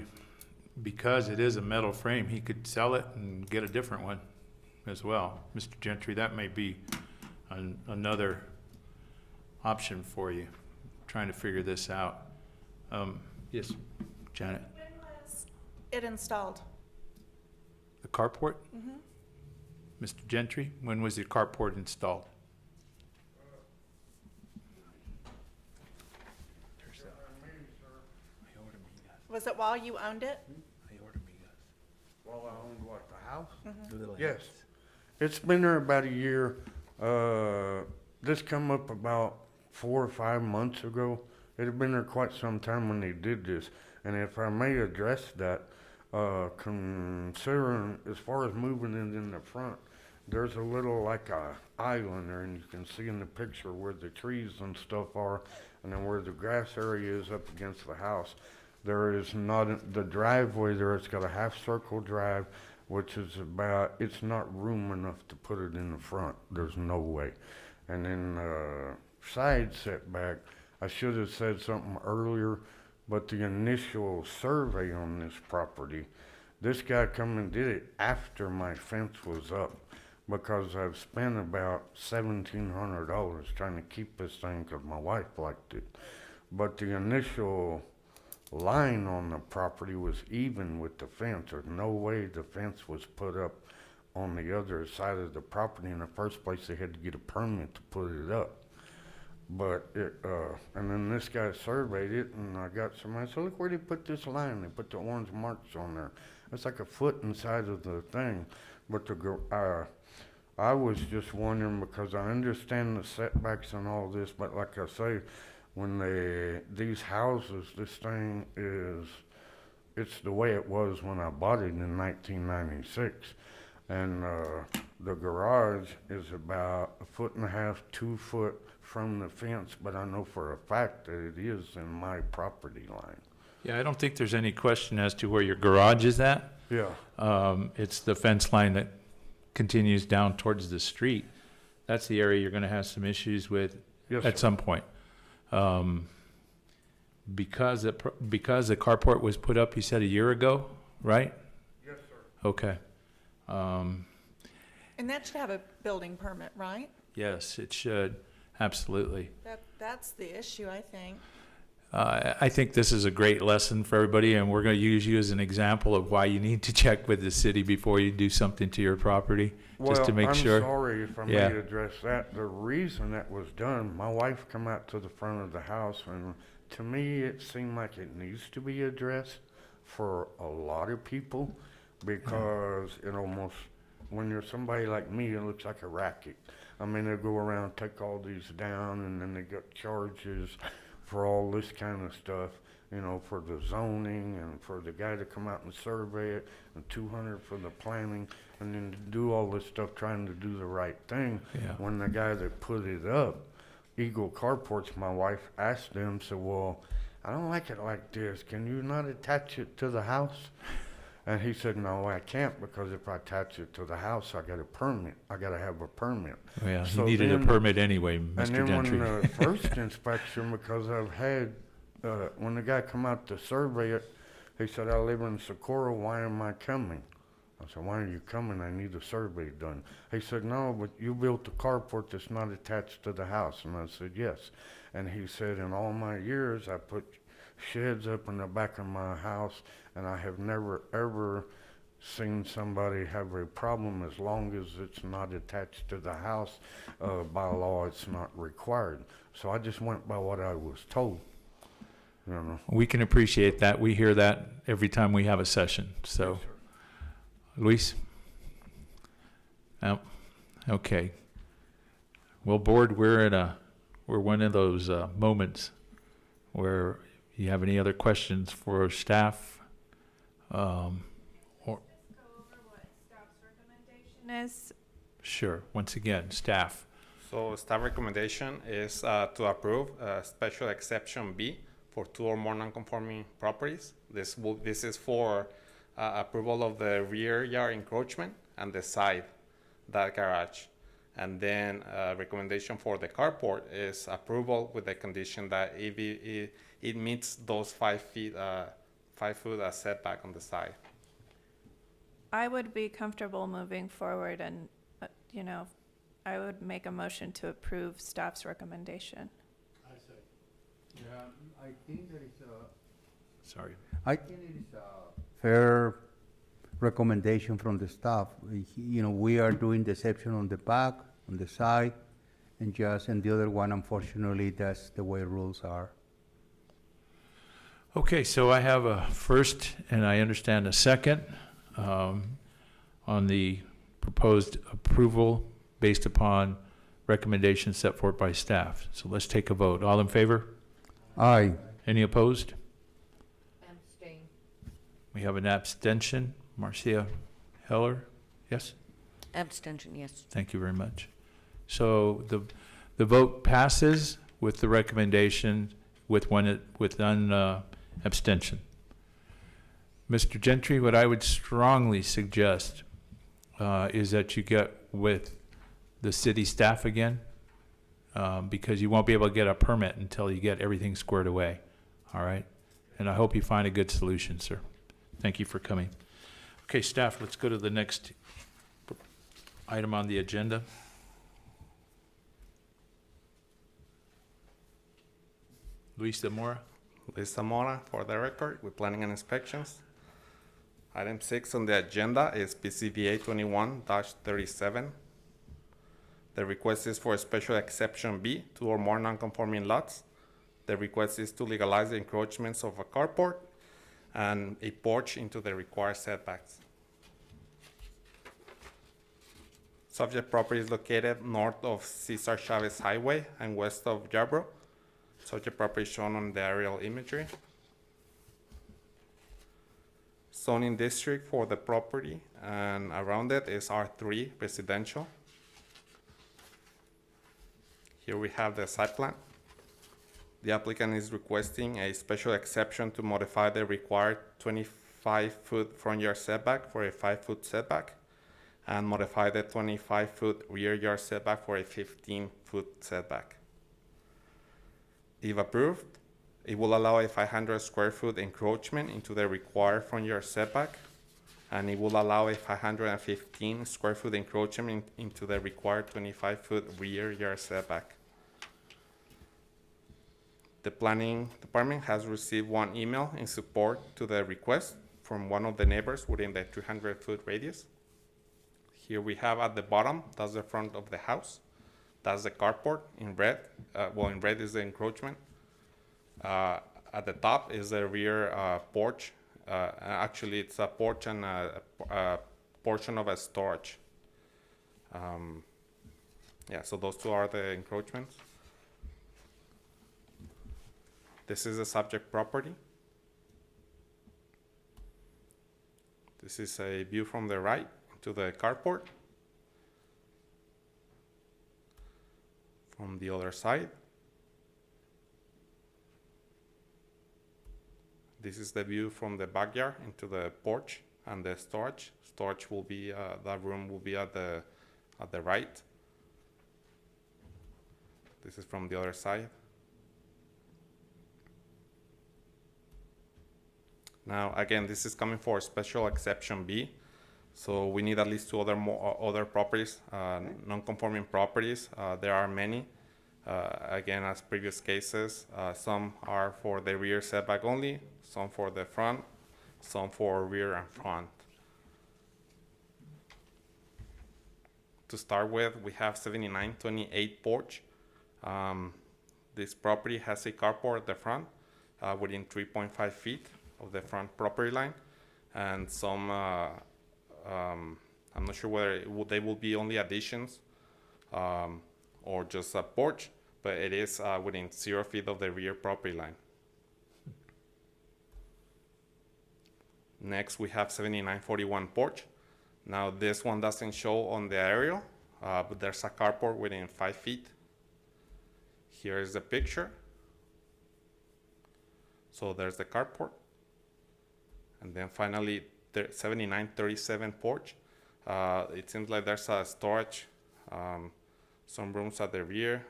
because it is a metal frame, he could sell it and get a different one as well. Mr. Gentry, that may be another option for you, trying to figure this out. Yes, Janet? When was it installed? The carport? Mr. Gentry, when was the carport installed? Was it while you owned it? Well, I owned what, the house? Yes. It's been there about a year. This come up about 4 or 5 months ago. It had been there quite some time when they did this. And if I may address that, considering as far as moving it in the front, there's a little like a island there, and you can see in the picture where the trees and stuff are, and then where the grass area is up against the house. There is not the driveway there. It's got a half circle drive, which is it's not room enough to put it in the front. There's no way. And then side setback, I should have said something earlier, but the initial survey on this property, this guy come and did it after my fence was up, because I've spent about $1,700 trying to keep this thing because my wife liked it. But the initial line on the property was even with the fence. There's no way the fence was put up on the other side of the property. In the first place, they had to get a permit to put it up. But and then this guy surveyed it, and I got somebody said, look where they put this line. They put the orange marks on there. It's like a foot inside of the thing. But I was just wondering, because I understand the setbacks and all this, but like I say, when these houses, this thing it's the way it was when I bought it in 1996. And the garage is about 1.5 feet, 2 foot from the fence, but I know for a fact that it is in my property line. Yeah, I don't think there's any question as to where your garage is at. Yeah. It's the fence line that continues down towards the street. That's the area you're going to have some issues with at some point. Because the carport was put up, you said a year ago, right? Yes, sir. Okay. And that should have a building permit, right? Yes, it should. Absolutely. That's the issue, I think. I think this is a great lesson for everybody, and we're going to use you as an example of why you need to check with the city before you do something to your property, just to make sure. I'm sorry if I may address that. The reason that was done, my wife come out to the front of the house, and to me, it seemed like it needs to be addressed for a lot of people, because it almost, when you're somebody like me, it looks like a racket. I mean, they go around, take all these down, and then they get charges for all this kind of stuff, you know, for the zoning and for the guy to come out and survey it, and $200 for the planning, and then to do all this stuff trying to do the right thing. When the guy that put it up, Eagle Carports, my wife asked him, said, well, I don't like it like this. Can you not attach it to the house? And he said, no, I can't, because if I attach it to the house, I got a permit. I got to have a permit. Yeah, so he needed a permit anyway, Mr. And then Gentry. when the first inspection, because I've had, when the guy come out to survey it, he said, I live in Socorro, why am I coming? I said, why are you coming? I need a survey done. He said, no, but you built a carport that's not attached to the house. And I said, yes. And he said, in all my years, I put sheds up in the back of my house, and I have never, ever seen somebody have a problem as long as it's not attached to the house. By law, it's not required. So I just went by what I was told. You know. We can appreciate that. We hear that every time we have a session. So, Luis? Okay. Well, board, we're one of those moments where you have any other questions for staff? Or Is sure. Once again, staff. So staff recommendation is to approve special exception B for 2 or more non-conforming properties. This is for approval of the rear yard encroachment and the side, that garage. And then recommendation for the carport is approval with the condition that it meets those 5 feet, 5 foot setback on the side. I would be comfortable moving forward and, I would make a motion to approve staff's recommendation. Yeah, I think that it's Sorry. I think it is a fair recommendation from the staff. We are doing the section on the back, on the side, and the other one, unfortunately, that's the way rules are. Okay, so I have a first, and I understand a second, on the proposed approval based upon recommendations set forth by staff. So let's take a vote. All in favor? Aye. Any opposed? Abstain. We have an abstention. Marcia Heller, yes? Abstention, yes. Thank you very much. So the vote passes with the recommendation with one abstention. Mr. Gentry, what I would strongly suggest is that you get with the city staff again, because you won't be able to get a permit until you get everything squared away. All right? And I hope you find a good solution, sir. Thank you for coming. Okay, staff, let's go to the next item on the agenda. Luis Zamora. Luis Zamora, for the record, with planning and inspections. Item 6 on the agenda is PCVA 21-37. The request is for a special exception B, 2 or more non-conforming lots. The request is to legalize the encroachments of a carport and a porch into the required setbacks. Subject property is located north of Cesar Chavez Highway and west of Yarborough. Subject property is shown on the aerial imagery. Zoning district for the property and around it is R3 residential. Here we have the site plan. The applicant is requesting a special exception to modify the required 25-foot front yard setback for a 5-foot setback and modify the 25-foot rear yard setback for a 15-foot setback. If approved, it will allow a 500 square foot encroachment into the required front yard setback, and it will allow a 515 square foot encroachment into the required 25-foot rear yard setback. The planning department has received one email in support to the request from one of the neighbors within the 300-foot radius. Here we have at the bottom, that's the front of the house. That's the carport in red. In red is the encroachment. At the top is the rear porch. Actually, it's a porch and a portion of a storage. So those two are the encroachments. This is the subject property. This is a view from the right to the carport. From the other side. This is the view from the backyard into the porch and the storage. Storage will be, that room will be at the right. This is from the other side. Now, again, this is coming for special exception B So we need at least two other properties, non-conforming properties. There are many. Again, as previous cases, some are for the rear setback only, some for the front, some for rear and front. To start with, we have 7928 Porch. This property has a carport at the front within 3.5 feet of the front property line, and some I'm not sure whether they will be only additions or just a porch, but it is within 0 feet of the rear property line. Next, we have 7941 Porch. Now, this one doesn't show on the aerial, but there's a carport within 5 feet. Here is the picture. So there's the carport. And then finally, 7937 Porch. It seems like there's a storage, some rooms at the rear,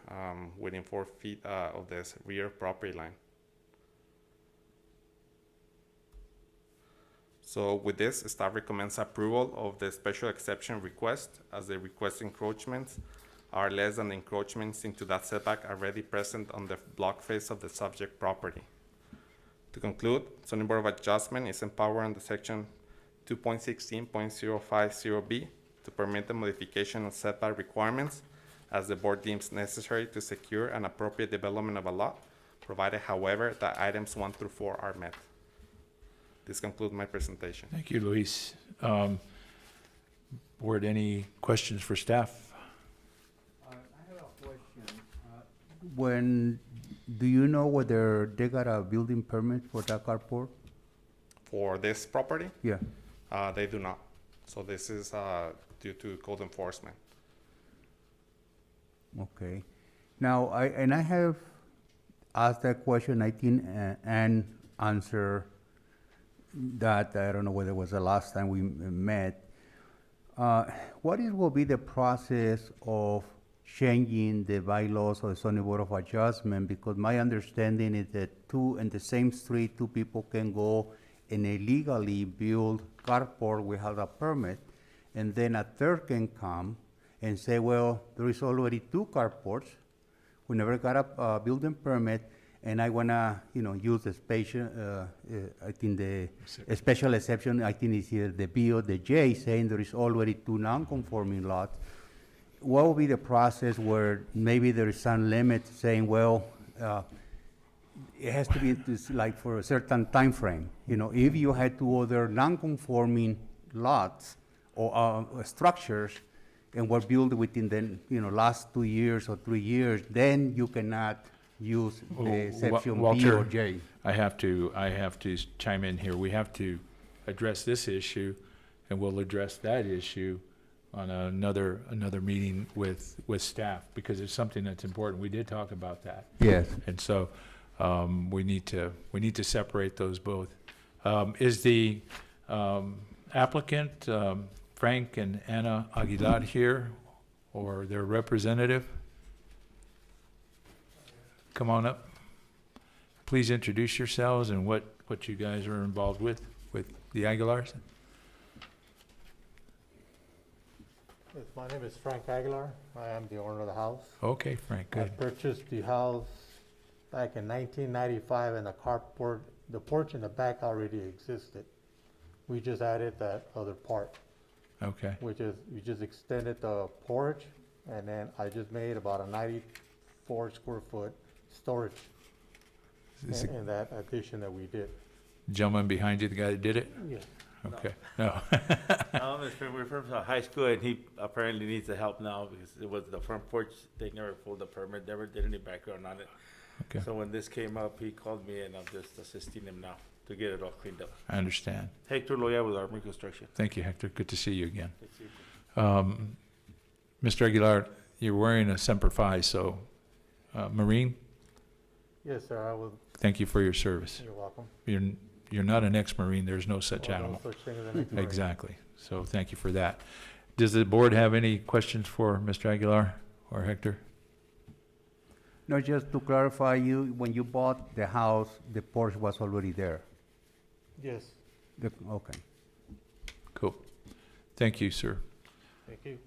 within 4 feet of this rear property line. So with this, staff recommends approval of the special exception request, as the request encroachments are less than the encroachments into that setback already present on the block face of the subject property. To conclude, zoning board of adjustment is empowered under section 2.16.050B to permit the modification of setback requirements as the board deems necessary to secure an appropriate development of a lot, provided, however, that items 1 through 4 are met. This concludes my presentation. Thank you, Luis. Board, any questions for staff? I have a question. Do you know whether they got a building permit for that carport? For this property? Yeah. They do not. So this is due to code enforcement. Okay. Now, I have asked that question, I think, and answer that. I don't know whether it was the last time we met. What will be the process of changing the bylaws of the zoning board of adjustment? Because my understanding is that in the same street, two people can go and illegally build carport without a permit, and then a third can come and say, well, there is already 2 carports who never got a building permit, and I wanna, use the special, I think a special exception, I think it's either the B or the J, saying there is already 2 non-conforming lots. What will be the process where maybe there is some limit saying, well, it has to be like for a certain time frame? If you had 2 other non-conforming lots or structures and were built within the last 2 years or 3 years, then you cannot use the section B or J. I have to chime in here. We have to address this issue, and we'll address that issue on another meeting with staff, because it's something that's important. We did talk about that. Yes. And so we need to separate those both. Is the applicant Frank and Anna Aguilar here, or their representative? Come on up. Please introduce yourselves and what you guys are involved with the Aguilars. Yes, my name is Frank Aguilar. I am the owner of the house. Okay, Frank, I good. purchased the house back in 1995, and the carport, the porch in the back already existed. We just added that other part. Okay. We just extended the porch, and then I just made about a 94 square foot storage in that addition that we did. Gentleman behind you, the guy that did it? Yes. Okay. No. We're from high school, and he apparently needs the help now because it was the front porch. They never pulled the permit, never did any background on it. Okay. So when this came up, he called me, and I'm just assisting him now to get it all cleaned up. I understand. Hector Loya with Armory Construction. Thank you, Hector. Good to see you again. Good to see you. Mr. Aguilar, you're wearing a Semper Fi, so Marine? Yes, sir. I will. Thank you for your service. You're welcome. You're not an ex-Marine. There's no such animal. No such thing as an ex-Marine. Exactly. So thank you for that. Does the board have any questions for Mr. Aguilar or Hector? No, just to clarify, when you bought the house, the porch was already there. Yes. Okay. Cool. Thank you, sir. Thank you.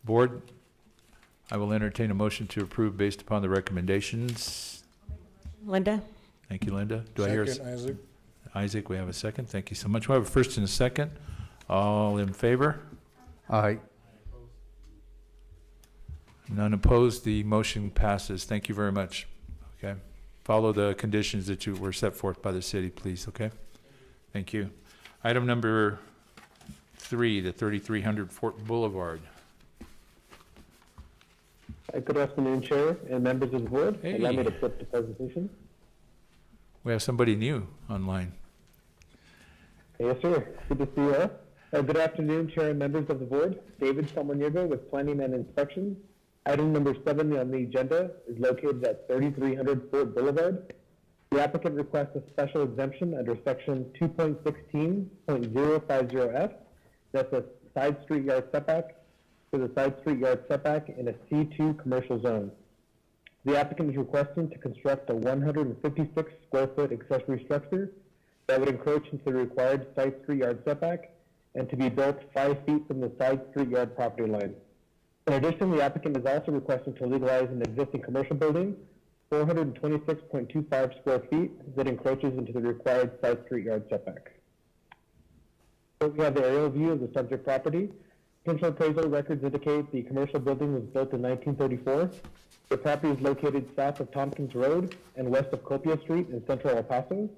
Board, I will entertain a motion to approve based upon the recommendations. Linda? Thank you, Linda. Do I hear a Second, Isaac. Isaac, we have a second. Thank you so much. We have a first and a second. All in favor? Aye. None opposed. The motion passes. Thank you very much. Okay. Follow the conditions that were set forth by the city, please. Okay. Thank you. Item number 3, the 3300 Fort Boulevard. Good afternoon, Chair and members of the board. Hey. Allow me to flip the presentation. We have somebody new online. Yes, sir. Good to see you all. Good afternoon, Chair and members of the board. David Salmoniego with Planning and Inspection. Item number 7 on the agenda is located at 3300 Fort Boulevard. The applicant requests a special exemption under section 2.16.050F. That's a side street yard setback for the side street yard setback in a C2 commercial zone. The applicant is requesting to construct a 156 square foot accessory structure that would encroach into the required side street yard setback and to be built 5 feet from the side street yard property line. In addition, the applicant is also requesting to legalize an existing commercial building, 426.25 square feet, that encroaches into the required side street yard setback. So we have the aerial view of the subject property. Potential appraisal records indicate the commercial building was built in 1934. The property is located south of Tompkins Road and west of Copia Street in central El Paso.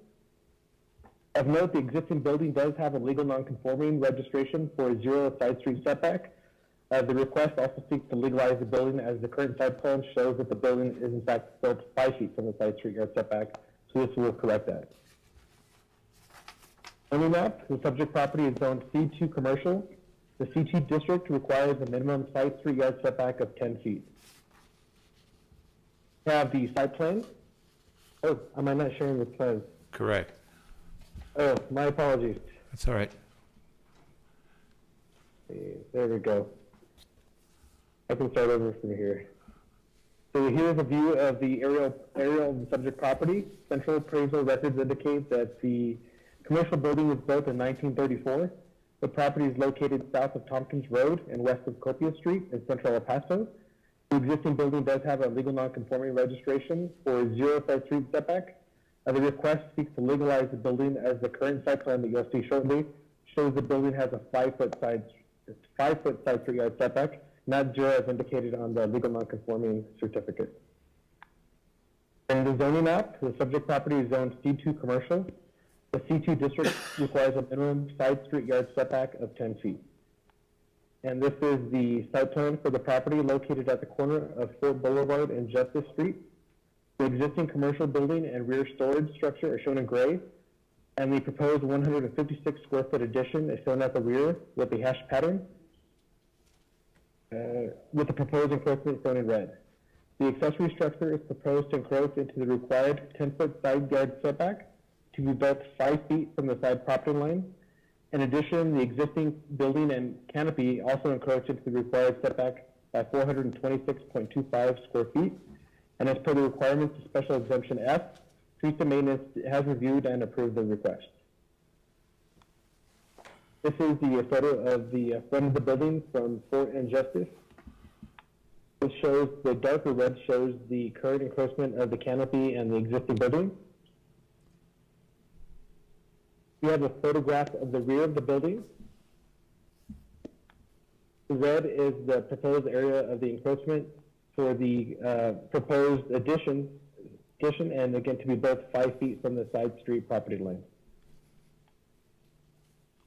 Of note, the existing building does have a legal non-conforming registration for a 0 side street setback. The request also seeks to legalize the building as the current site plan shows that the building is in fact built 5 feet from the side street yard setback, so this will correct that. On the map, the subject property is zoned C2 commercial. The C2 district requires a minimum side street yard setback of 10 feet. We have the site plan. Oh, am I not sharing the plans? Correct. Oh, my apologies. That's all right. There we go. I can start over from here. So here's a view of the aerial of the subject property. Central appraisal records indicate that the commercial building was built in 1934. The property is located south of Tompkins Road and west of Copia Street in central El Paso. The existing building does have a legal non-conforming registration for a 0 side street setback. The request seeks to legalize the building as the current site plan that you'll see shortly shows the building has a 5 foot side street yard setback, not 0 as indicated on the legal non-conforming certificate. In the zoning map, the subject property is zoned C2 commercial. The C2 district requires a minimum side street yard setback of 10 feet. And this is the site plan for the property located at the corner of Fort Boulevard and Justice Street. The existing commercial building and rear storage structure are shown in gray, and the proposed 156 square foot addition is shown at the rear with the hash pattern, with the proposed encroachment shown in red. The accessory structure is proposed to encroach into the required 10-foot side yard setback to be built 5 feet from the side property line. In addition, the existing building and canopy also encroach into the required setback by 426.25 square feet. And as per the requirements of Special Exemption F, Streets and Maintenance has reviewed and approved the request. This is the photo of the front of the building from Fort and Justice. This shows, the darker red shows the current encroachment of the canopy and the existing building. We have a photograph of the rear of the building. The red is the proposed area of the encroachment for the proposed addition, and again to be built 5 feet from the side street property line.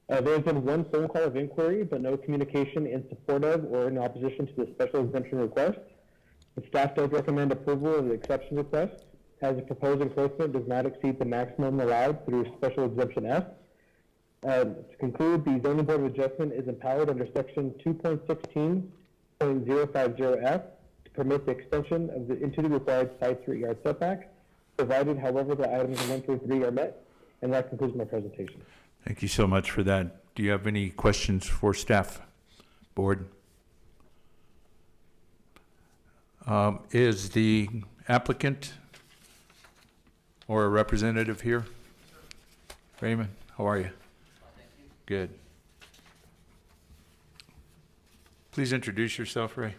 There's been one phone call of inquiry, but no communication in support of or in opposition to the special exemption request. The staff does recommend approval of the exception request, as the proposed encroachment does not exceed the maximum allowed through Special Exemption F. To conclude, the Zoning Board of Adjustment is empowered under Section 2.16.050F to permit the extension of into the required side street yard setback, provided, however, the items 1 through 3 are met. And that concludes my presentation. Thank you so much for that. Do you have any questions for staff, board? Is the applicant or a representative here? Raymond, how are you? Good. Please introduce yourself, Ray.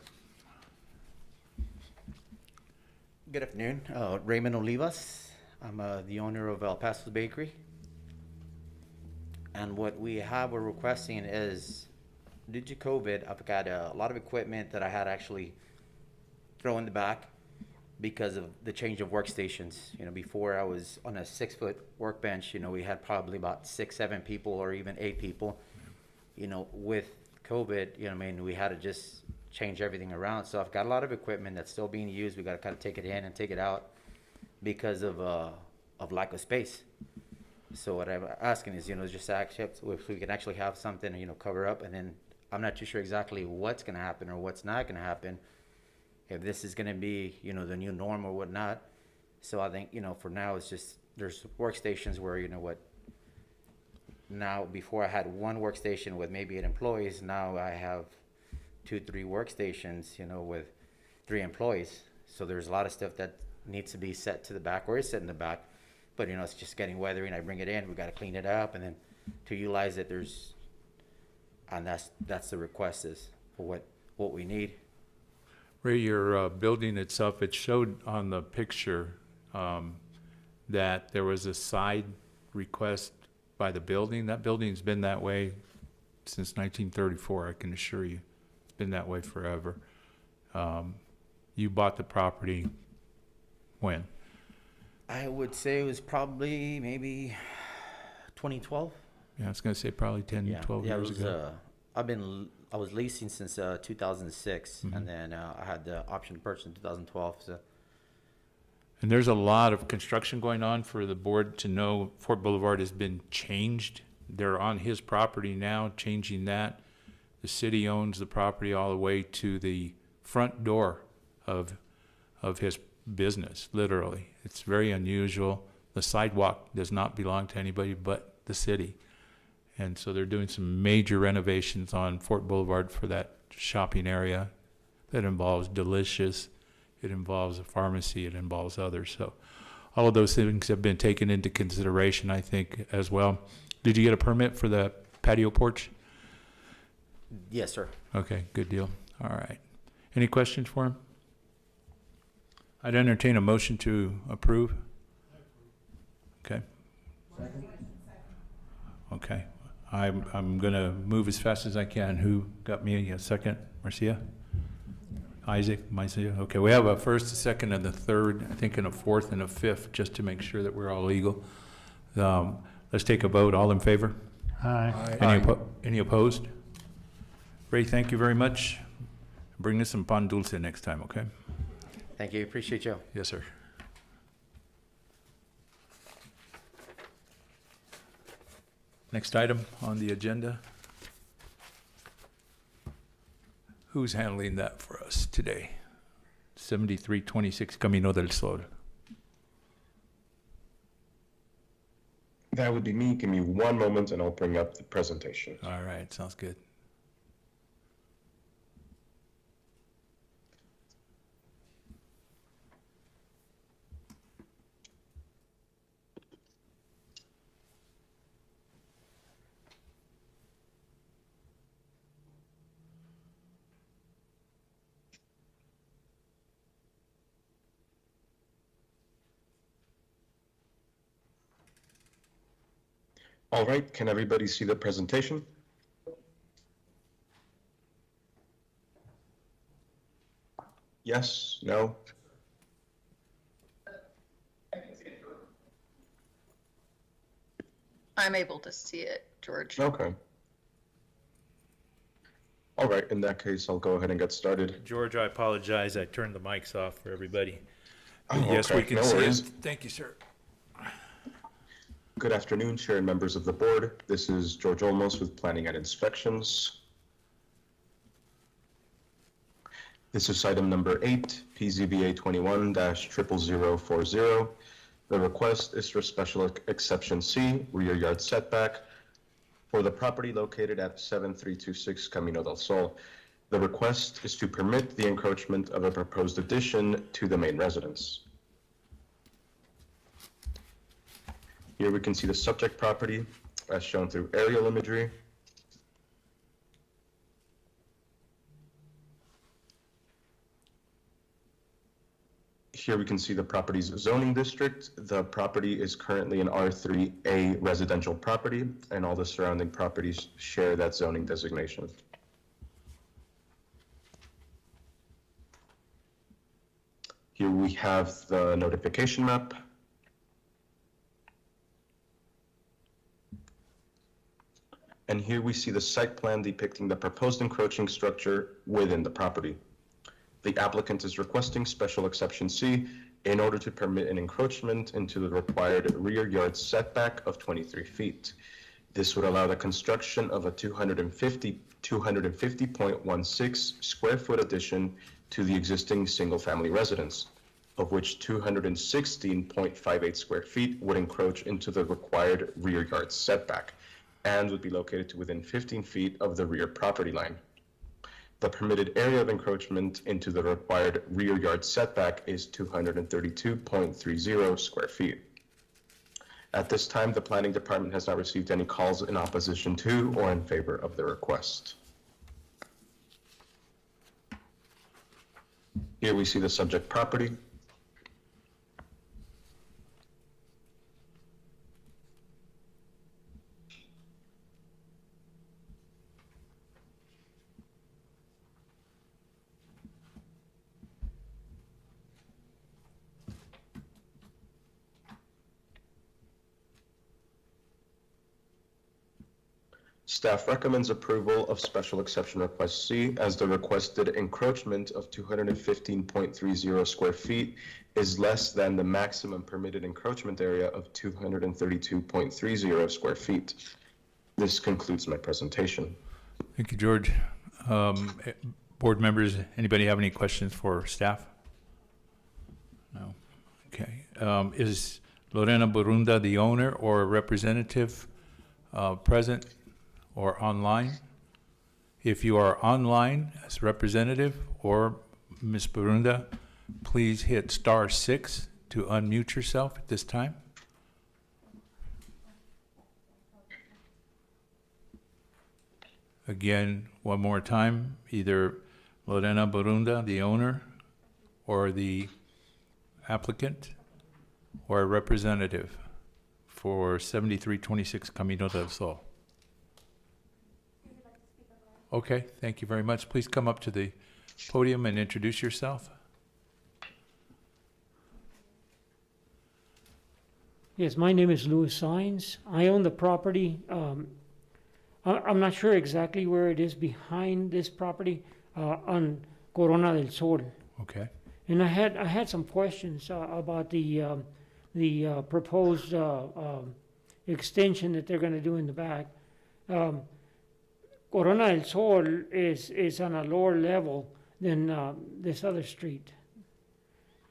Good afternoon. Raymond Olivas. I'm the owner of El Paso's Bakery. And what we're requesting is, due to COVID, I've got a lot of equipment that I had actually throw in the back because of the change of workstations. You know, before I was on a 6-foot workbench, you know, we had probably about 6, 7 people or even 8 people. You know, with COVID, you know, I mean, we had to just change everything around. So I've got a lot of equipment that's still being used. We got to kind of take it in and take it out because of lack of space. So what I'm asking is, you know, just accept if we can actually have something, you know, cover up, and then I'm not too sure exactly what's going to happen or what's not going to happen, if this is going to be, you know, the new norm or whatnot. So I think, you know, for now it's just, there's workstations where, you know what, now before I had one workstation with maybe 8 employees, now I have 2, 3 workstations, you know, with 3 employees. So there's a lot of stuff that needs to be set to the back or is set in the back. But, you know, it's just getting weathering. I bring it in, we got to clean it up, and then to utilize it, and that's the request is for what we need. Ray, your building itself, it showed on the picture that there was a side request by the building. That building's been that way since 1934, I can assure you. It's been that way forever. You bought the property when? I would say it was probably maybe 2012. Yeah, I was going to say probably 10, 12 years ago. I was leasing since 2006, and then I had the option to purchase in 2012. So. And there's a lot of construction going on for the board to know. Fort Boulevard has been changed. They're on his property now, changing that. The city owns the property all the way to the front door of his business, literally. It's very unusual. The sidewalk does not belong to anybody but the city. And so they're doing some major renovations on Fort Boulevard for that shopping area. That involves Delicious, it involves a pharmacy, it involves others. So all of those things have been taken into consideration, I think, as well. Did you get a permit for the patio porch? Yes, sir. Okay, good deal. All right. Any questions for him? I'd entertain a motion to approve. Okay. Okay. I'm going to move as fast as I can. Who got me a second? Marcia? Isaac? Marcia? Okay, we have a first, a second, and a third, I think, and a fourth and a fifth, just to make sure that we're all legal. Let's take a vote. All in favor? Aye. Any opposed? Ray, thank you very much. Bring us some pan dulce next time, okay? Thank you. Appreciate you. Yes, sir. Next item on the agenda. Who's handling that for us today? 7326 Camino del Sol. That would be me. Give me one moment and I'll bring up the presentation. All right, sounds good. All right, can everybody see the presentation? Yes, no? I'm able to see it, George. Okay. All right, in that case, I'll go ahead and get started. George, I apologize. I turned the mics off for everybody. Oh, Yes, okay. we can No see worries. it. Thank you, sir. Good afternoon, Chair and members of the board. This is George Olmos with Planning and Inspections. This is item number 8, PZBA 21-00040. The request is for special exception C, rear yard setback, for the property located at 7326 Camino del Sol. The request is to permit the encroachment of a proposed addition to the main residence. Here we can see the subject property as shown through aerial imagery. Here we can see the property's zoning district. The property is currently an R3A residential property, and all the surrounding properties share that zoning designation. Here we have the notification map. And here we see the site plan depicting the proposed encroaching structure within the property. The applicant is requesting special exception C in order to permit an encroachment into the required rear yard setback of 23 feet. This would allow the construction of a 250.16 square foot addition to the existing single-family residence, of which 216.58 square feet would encroach into the required rear yard setback and would be located to within 15 feet of the rear property line. The permitted area of encroachment into the required rear yard setback is 232.30 square feet. At this time, the planning department has not received any calls in opposition to or in favor of the request. Here we see the subject property. Staff recommends approval of special exception request C as the requested encroachment of 215.30 square feet is less than the maximum permitted encroachment area of 232.30 square feet. This concludes my presentation. Thank you, George. Board members, anybody have any questions for staff? No. Okay. Is Lorena Burunda the owner or a representative present or online? If you are online as representative or Ms. Burunda, please hit *6 to unmute yourself at this time. Again, one more time, either Lorena Burunda, the owner, or the applicant, or a representative for 7326 Camino del Sol. Okay, thank you very much. Please come up to the podium and introduce yourself. Yes, my name is Louis Saenz. I own the property. I'm not sure exactly where it is behind this property on Corona del Sol. Okay. And I had some questions about the proposed extension that they're going to do in the back. Corona del Sol is on a lower level than this other street.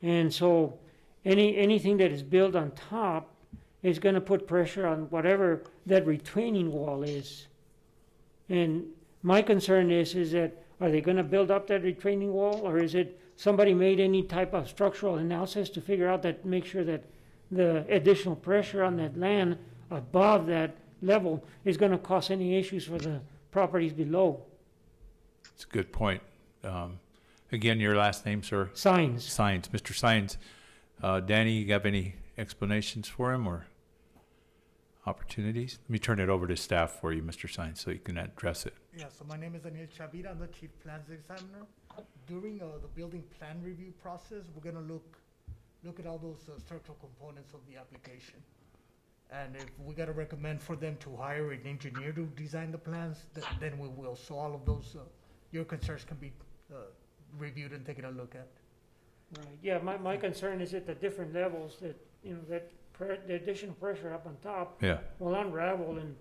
And so anything that is built on top is going to put pressure on whatever that retaining wall is. And my concern is that are they going to build up that retaining wall, or is it somebody made any type of structural analysis to figure out that, make sure that the additional pressure on that land above that level is going to cause any issues for the properties below? It's a good point. Again, your last name, sir? Saenz. Saenz. Mr. Saenz. Danny, you have any explanations for him or opportunities? Let me turn it over to staff for you, Mr. Saenz, so you can address it. Yeah, so my name is Anil Chavira. I'm the Chief Plans Examiner. During the building plan review process, we're going to look at all those structural components of the application. And if we got to recommend for them to hire an engineer to design the plans, then we will. So all of those, your concerns can be reviewed and taken a look at. Right. Yeah, my concern is at the different levels that, the additional pressure up on top will unravel and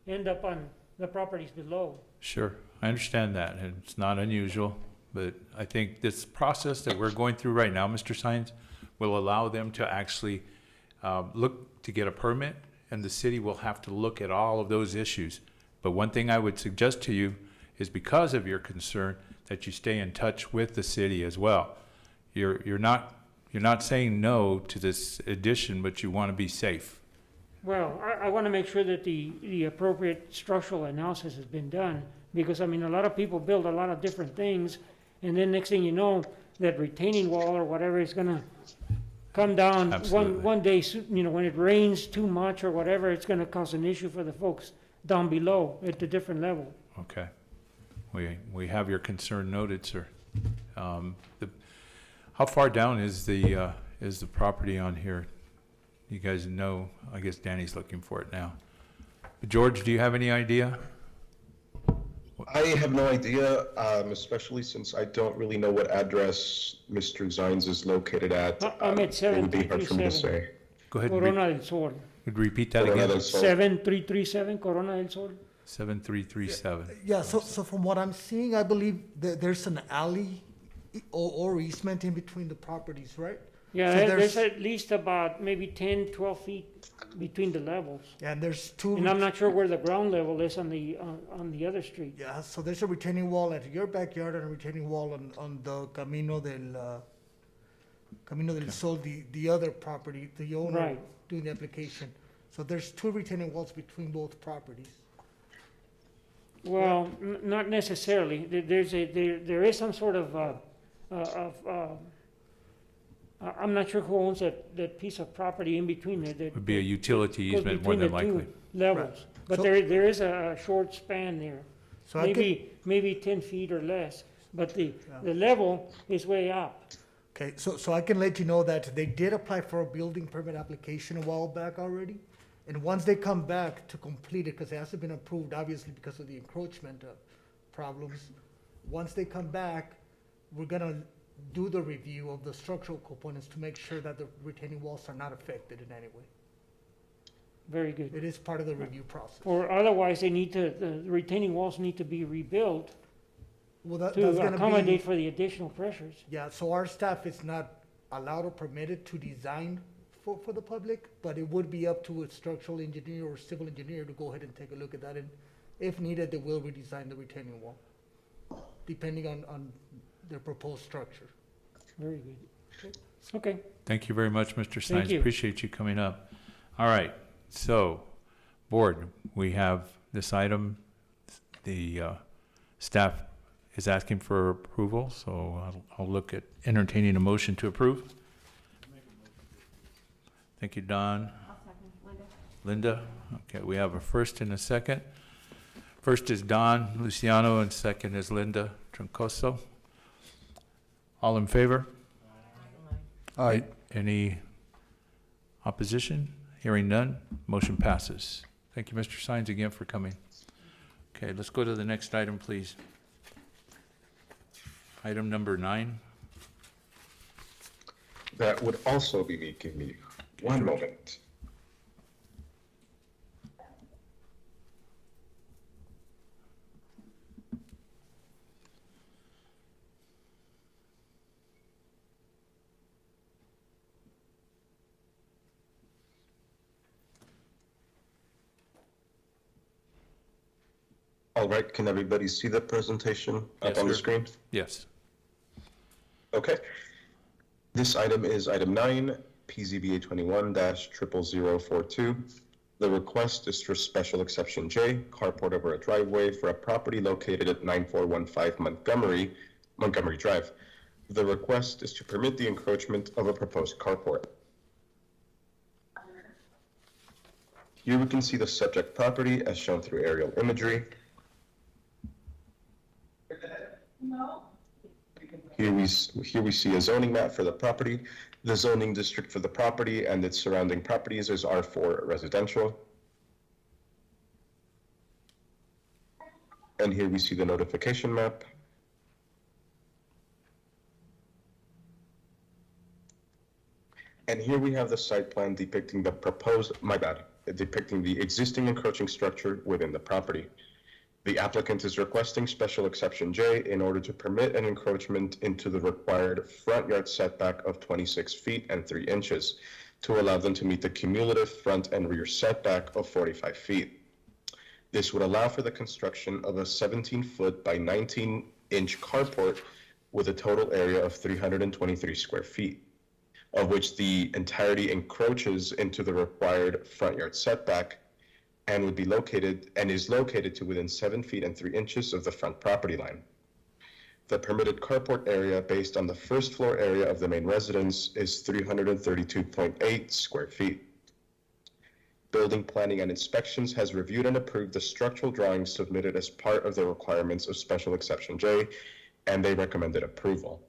end up on the properties below. Sure, I understand that, and it's not unusual, but I think this process that we're going through right now, Mr. Saenz, will allow them to actually look to get a permit, and the city will have to look at all of those issues. But one thing I would suggest to you is, because of your concern, that you stay in touch with the city as well. You're not saying no to this addition, but you want to be safe. Well, I want to make sure that the appropriate structural analysis has been done, because a lot of people build a lot of different things, and then next thing you know, that retaining wall or whatever is going to come down Absolutely. one day, when it rains too much or whatever, it's gonna cause an issue for the folks down below at the different level. Okay. We have your concern noted, sir. How far down is the property on here? You guys know, I guess Danny's looking for it now. George, do you have any idea? I have no idea, especially since I don't really know what address Mr. Zines is located at. I'm at It would be hard for me to 7337. say. Go ahead. Corona del Sol. Could repeat that Corona again? del Sol. 7337 Corona del Sol. 7337. Yeah, so from what I'm seeing, I believe there's an alley or easement in between the properties, right? Yeah, So there's at least about maybe 10, 12 feet between the levels. Yeah, and there's two. And I'm not sure where the ground level is on the other street. Yeah, so there's a retaining wall at your backyard and a retaining wall on the Camino del Sol, the other property, the owner Right. doing the application. So there's two retaining walls between both properties. Well, not necessarily. There is some sort of, I'm not sure who owns that piece of property in between there. That Would be a utility goes easement more between than the likely. two levels. But So- there is a short span there. So I Maybe 10 feet or less, but the level is way up. Okay, so I can let you know that they did apply for a building permit application a while back already. And once they come back to complete it, because it hasn't been approved, obviously because of the encroachment problems, once they come back, we're gonna do the review of the structural components to make sure that the retaining walls are not affected in any way. Very good. It is part of the review process. Or otherwise, the retaining walls need to be rebuilt Well, that's to gonna accommodate be, for the additional pressures. yeah, so our staff is not allowed or permitted to design for the public, but it would be up to a structural engineer or civil engineer to go ahead and take a look at that, and if needed, they will redesign the retaining wall, depending on their proposed structure. Very good. Okay. Thank you very much, Mr. Thank Sines. you. Appreciate you coming up. All right, so, board, we have this item. The staff is asking for approval, so I'll look at entertaining a motion to approve. Thank you, Don. Linda. Okay, we have a first and a second. First is Don Luciano and second is Linda Troncoso. All in favor? Aye. Any opposition? Hearing none, motion passes. Thank you, Mr. Sines, again for coming. Okay, let's go to the next item, please. Item number 9. That would also be me. Give me one moment. All right, can everybody see the presentation up Yes, on the sir. screen? Yes. Okay. This item is item 9, PZBA 21-00042. The request is for special exception J, carport over a driveway for a property located at 9415 Montgomery Drive. The request is to permit the encroachment of a proposed carport. Here we can see the subject property as shown through aerial imagery. Here we see a zoning map for the property. The zoning district for the property and its surrounding properties is R4 residential. And here we see the notification map. And here we have the site plan depicting the depicting the existing encroaching structure within the property. The applicant is requesting special exception J in order to permit an encroachment into the required front yard setback of 26 feet and 3 inches to allow them to meet the cumulative front and rear setback of 45 feet. This would allow for the construction of a 17-foot by 19-inch carport with a total area of 323 square feet, of which the entirety encroaches into the required front yard setback and would be located and is located to within 7 feet and 3 inches of the front property line. The permitted carport area based on the first floor area of the main residence is 332.8 square feet. Building Planning and Inspections has reviewed and approved the structural drawings submitted as part of the requirements of Special Exception J, and they recommended approval.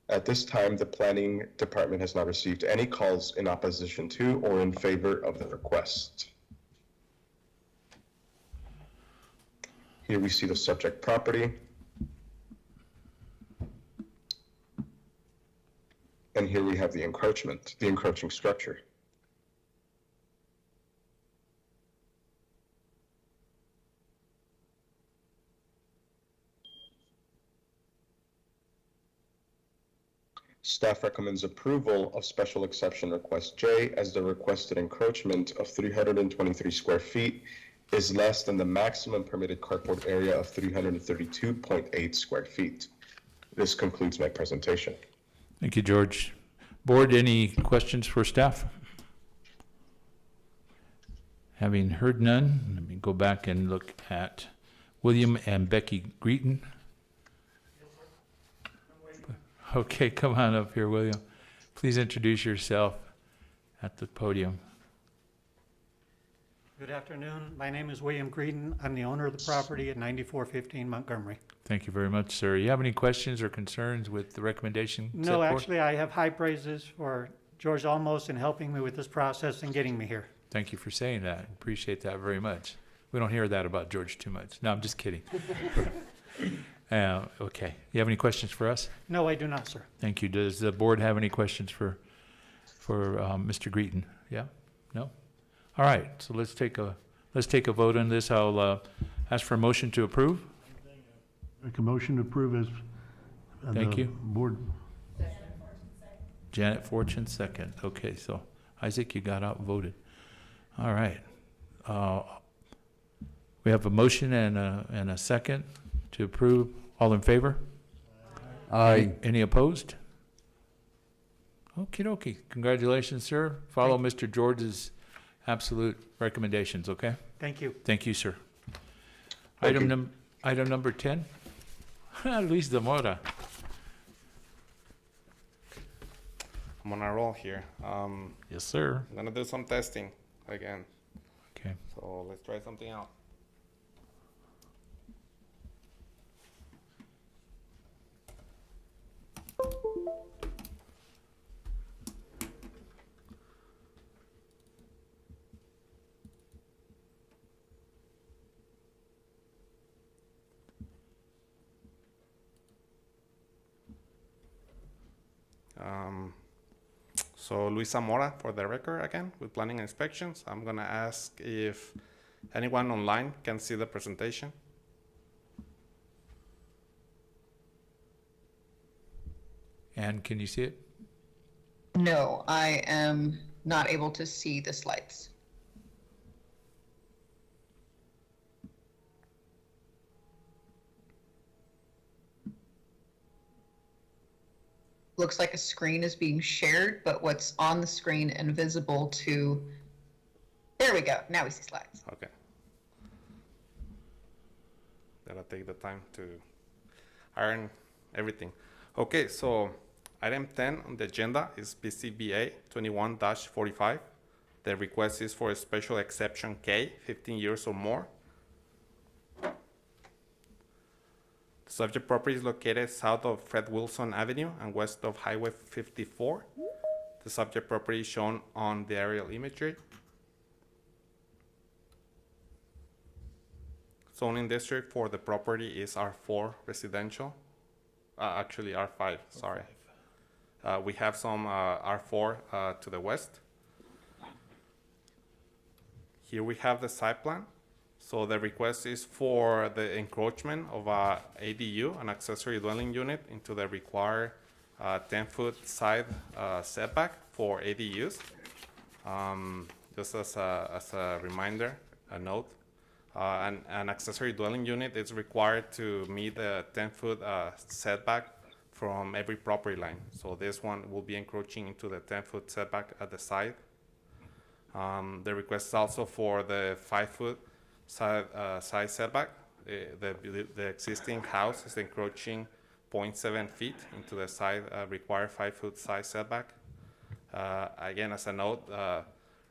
At this time, the Planning Department has not received any calls in opposition to or in favor of the request. Here we see the subject property. And here we have the encroachment, the encroaching structure. Staff recommends approval of Special Exception Request J as the requested encroachment of 323 square feet is less than the maximum permitted carport area of 332.8 square feet. This concludes my presentation. Thank you, George. Board, any questions for staff? Having heard none, let me go back and look at William and Becky Greeton. Okay, come on up here, William. Please introduce yourself at the podium. Good afternoon. My name is William Greeton. I'm the owner of the property at 9415 Montgomery. Thank you very much, sir. You have any questions or concerns with the recommendation? No, actually, I have high praises for George Almos in helping me with this process and getting me here. Thank you for saying that. Appreciate that very much. We don't hear that about George too much. No, I'm just kidding. Okay. You have any questions for us? No, I do not, sir. Thank you. Does the board have any questions for Mr. Greeton? Yeah? No? All right. So let's take a vote on this. I'll ask for a motion to approve. Make a motion to approve as Thank you. Board. Janet Fortune, second. Okay, so Isaac, you got outvoted. All right. We have a motion and a second to approve. All in favor? Aye. Any opposed? Okie dokie. Congratulations, sir. Follow Mr. George's absolute recommendations, okay? Thank you. Thank you, sir. Thank Item number 10. Luis Zamora. I'm on a roll here. Yes, sir. I'm gonna do some testing again. Okay. So let's try something out. So Luis Zamora for the record again with planning and inspections. I'm gonna ask if anyone online can see the presentation. And can you see it? No, I am not able to see the slides. Looks like a screen is being shared, but what's on the screen and visible to, there we go, now we see slides. Okay. That'll take the time to iron everything. Okay, so item 10 on the agenda is BCBA 21-45. The request is for a special exception K, 15 years or more. The subject property is located south of Fred Wilson Avenue and west of Highway 54. The subject property is shown on the aerial imagery. Zoning district for the property is R4 residential. Actually R5, sorry. We have some R4 to the west. Here we have the site plan. So the request is for the encroachment of a ADU, an accessory dwelling unit, into the required 10-foot side setback for ADUs. Just as a reminder, a note, an accessory dwelling unit is required to meet the 10-foot setback from every property line. So this one will be encroaching into the 10-foot setback at the side. The request is also for the 5-foot side setback The existing house is encroaching 0.7 feet into the side required 5-foot side setback. Again, as a note,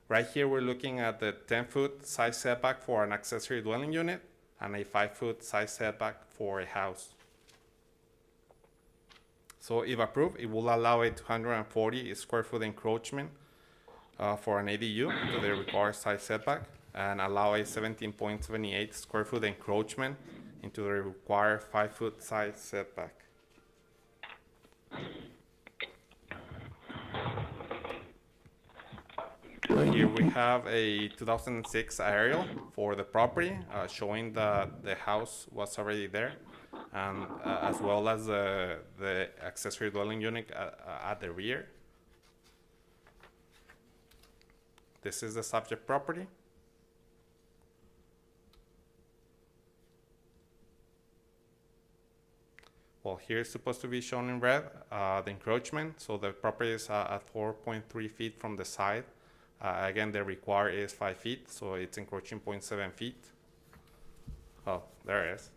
right here we're looking at the 10-foot side setback for an accessory dwelling unit and a 5-foot side setback for a house. So if approved, it will allow a 240 square foot encroachment for an ADU to the required side setback, and allow a 17.78 square foot encroachment into the required 5-foot side setback. Here we have a 2006 aerial for the property, showing that the house was already there, and as well as the accessory dwelling unit at the rear. This is the subject property. Well, here it's supposed to be shown in red, the encroachment. So the property is at 4.3 feet from the side. Again, the required is 5 feet, so it's encroaching 0.7 feet. Oh, there it is.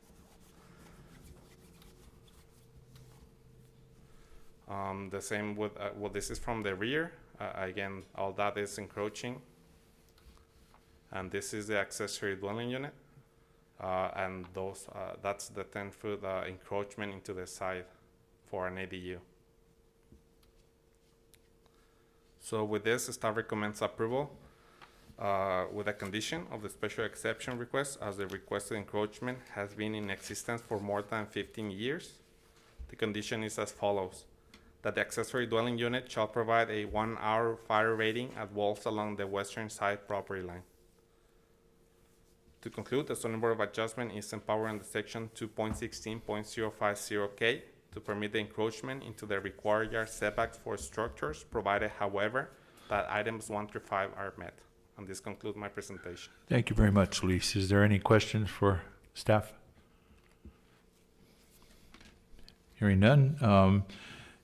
The same with, well, this is from the rear. Again, all that is encroaching. And this is the accessory dwelling unit. And those, that's the 10-foot encroachment into the side for an ADU. So with this, staff recommends approval with a condition of the special exception request, as the requested encroachment has been in existence for more than 15 years. The condition is as follows: that the accessory dwelling unit shall provide a 1-hour fire rating at walls along the western side property line. To conclude, the zoning board of adjustment is empowered under section 2.16.050K to permit the encroachment into the required yard setbacks for structures, provided, however, that items 1 through 5 are met. And this concludes my presentation. Thank you very much, Luis. Is there any questions for staff? Hearing none,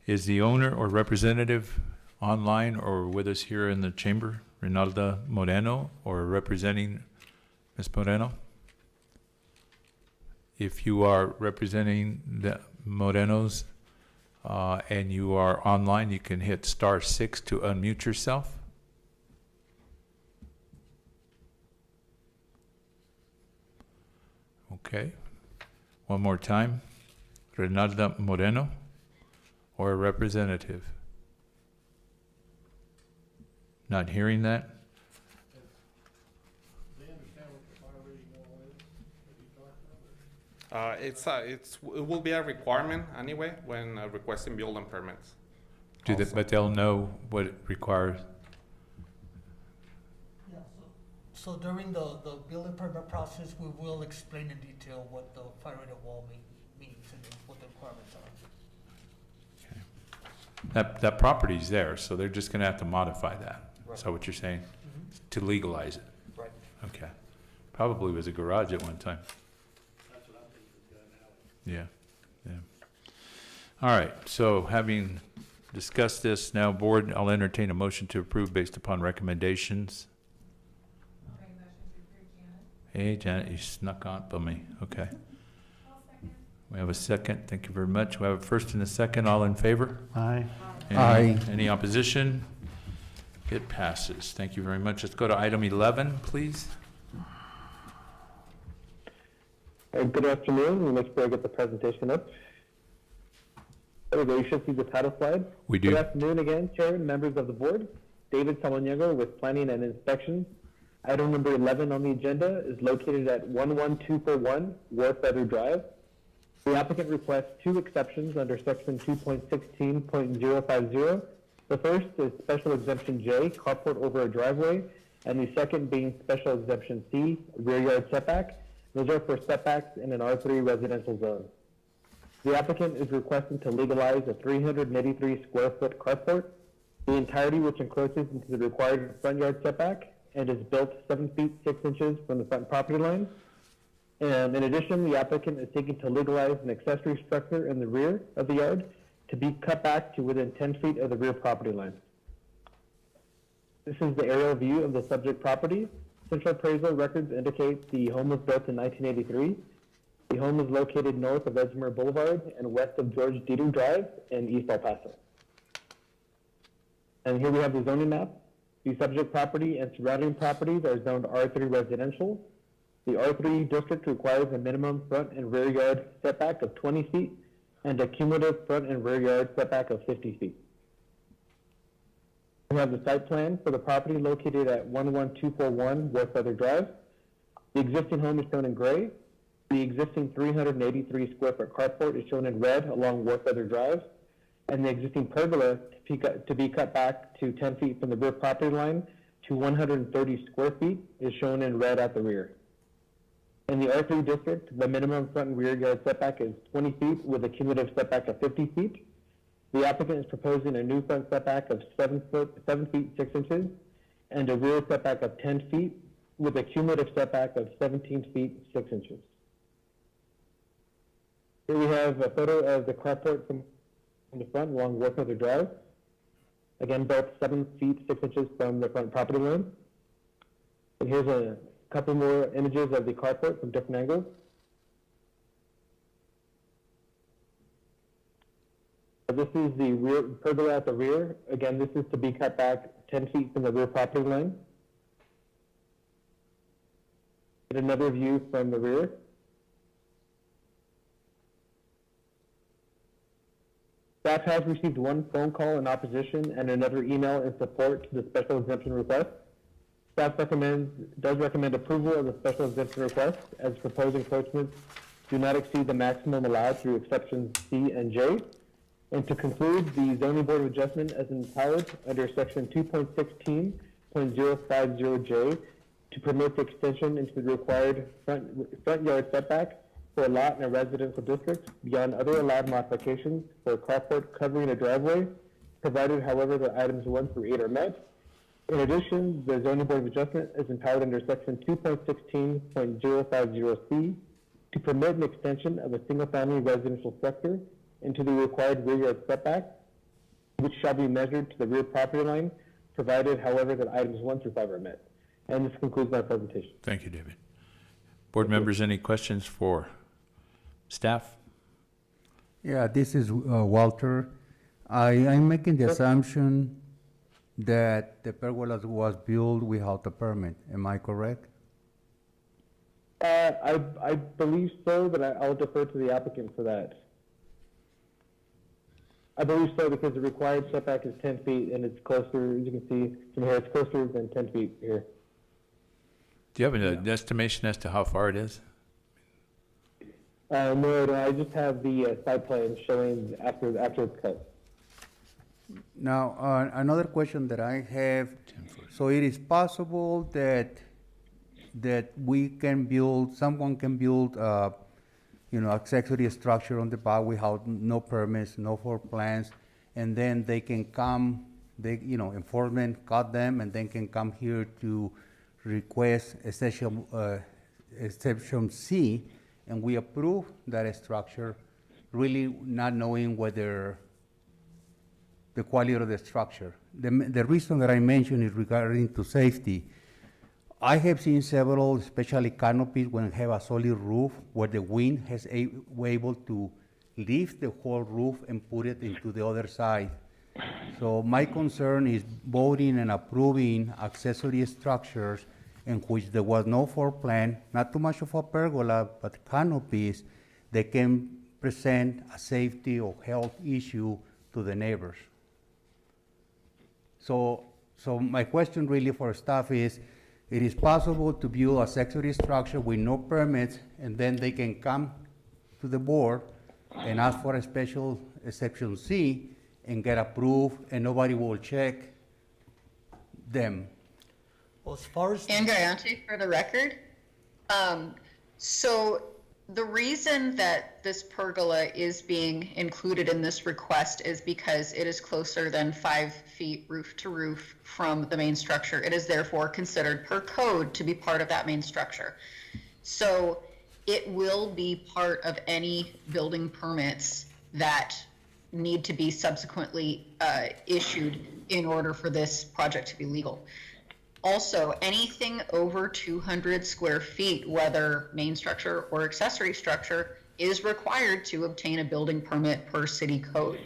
is the owner or representative online or with us here in the chamber, Rinalda Moreno, or representing Ms. Moreno? If you are representing the Morenos and you are online, you can hit *6 to unmute yourself. Okay. One more time. Renalda Moreno or a representative? Not hearing that? It will be a requirement anyway when requesting building permits. But they'll know what it requires. Yeah, so during the building permit process, we will explain in detail what the fire rated wall means and what the requirements are. That property's there, so they're just gonna have to modify that. Right. Is that what you're saying? Mm-hmm. To legalize it? Right. Okay. Probably was a garage at one time. Yeah, yeah. All right, so having discussed this, now board, I'll entertain a motion to approve based upon recommendations. Hey, Janet, you snuck up on me. Okay. We have a second. Thank you very much. We have a first and a second. All in favor? Aye. Aye. Any opposition? It passes. Thank you very much. Let's go to item 11, please. Good afternoon. We make sure I get the presentation up. There we go. You should see the title slide. We do. Good afternoon again, Chair and members of the board. David Samaniego with Planning and Inspection. Item number 11 on the agenda is located at 11241 Warfeather Drive. The applicant requests 2 exceptions under section 2.16.050. The first is special exemption J, carport over a driveway, and the second being special exemption C, rear yard setback. Those are for setbacks in an R3 residential zone. The applicant is requesting to legalize a 383 square foot carport, the entirety which encroaches into the required front yard setback and is built 7 feet 6 inches from the front property line. And in addition, the applicant is seeking to legalize an accessory structure in the rear of the yard to be cut back to within 10 feet of the rear property line. This is the aerial view of the subject property. Central appraisal records indicate the home was built in 1983. The home is located north of Edgemer Boulevard and west of George Dieter Drive in East El Paso. And here we have the zoning map. The subject property and surrounding properties are zoned R3 residential. The R3 district requires a minimum front and rear yard setback of 20 feet and a cumulative front and rear yard setback of 50 feet. We have the site plan for the property located at 11241 West Feather Drive. The existing home is shown in gray. The existing 383 square foot carport is shown in red along West Feather Drive. And the existing pergola to be cut back to 10 feet from the rear property line to 130 square feet is shown in red at the rear. In the R3 district, the minimum front and rear yard setback is 20 feet with a cumulative setback of 50 feet. The applicant is proposing a new front setback of 7 feet 6 inches and a rear setback of 10 feet with a cumulative setback of 17 feet 6 inches. Here we have a photo of the carport from the front along West Feather Drive. Again, both 7 feet 6 inches from the front property line. And here's a couple more images of the carport from different angles. This is the rear pergola at the rear. Again, this is to be cut back 10 feet from the rear property line. And another view from the rear. Staff has received one phone call in opposition and another email in support to the special exemption request. Staff does recommend approval of the special exemption request as proposed encroachments do not exceed the maximum allowed through exceptions C and J. And to conclude, the Zoning Board of Adjustment as empowered under section 2.16.050J to permit the extension into the required front yard setback for a lot in a residential district beyond other allowed modifications for a carport covering a driveway, provided, however, that items 1 through 8 are met. In addition, the Zoning Board of Adjustment is empowered under section 2.16.050C to permit an extension of a single-family residential structure into the required rear yard setback, which shall be measured to the rear property line, provided, however, that items 1 through 5 are met. And this concludes my presentation. Thank you, David. Board members, any questions for staff? Yeah, this is Walter. I'm making the assumption that the pergola was built without a permit. Am I correct? I believe so, but I'll defer to the applicant for that. I believe so because the required setback is 10 feet and it's closer, as you can see from here, it's closer than 10 feet here. Do you have an estimation as to how far it is? No, I just have the site plan showing after it's cut. Now, another question that I have, so it is possible that we can build, someone can build, accessory structure on the back without no permits, no floor plans, and then they can come, enforcement cut them, and then can come here to request exception C, and we approve that structure, really not knowing whether the quality of the structure. The reason that I mentioned is regarding to safety. I have seen several, especially canopies, when have a solid roof, where the wind has able to lift the whole roof and put it into the other side. So my concern is voting and approving accessory structures in which there was no floor plan, not too much of a pergola, but canopies that can present a safety or health issue to the neighbors. So my question really for staff is, it is possible to build a accessory structure with no permits, and then they can come to the board and ask for a special exception C and get approved, and nobody will check them. Well, as far as And Gayante, for the record, so the reason that this pergola is being included in this request is because it is closer than 5 feet roof to roof from the main structure. It is therefore considered per code to be part of that main structure. So it will be part of any building permits that need to be subsequently issued in order for this project to be legal. Also, anything over 200 square feet, whether main structure or accessory structure, is required to obtain a building permit per city code.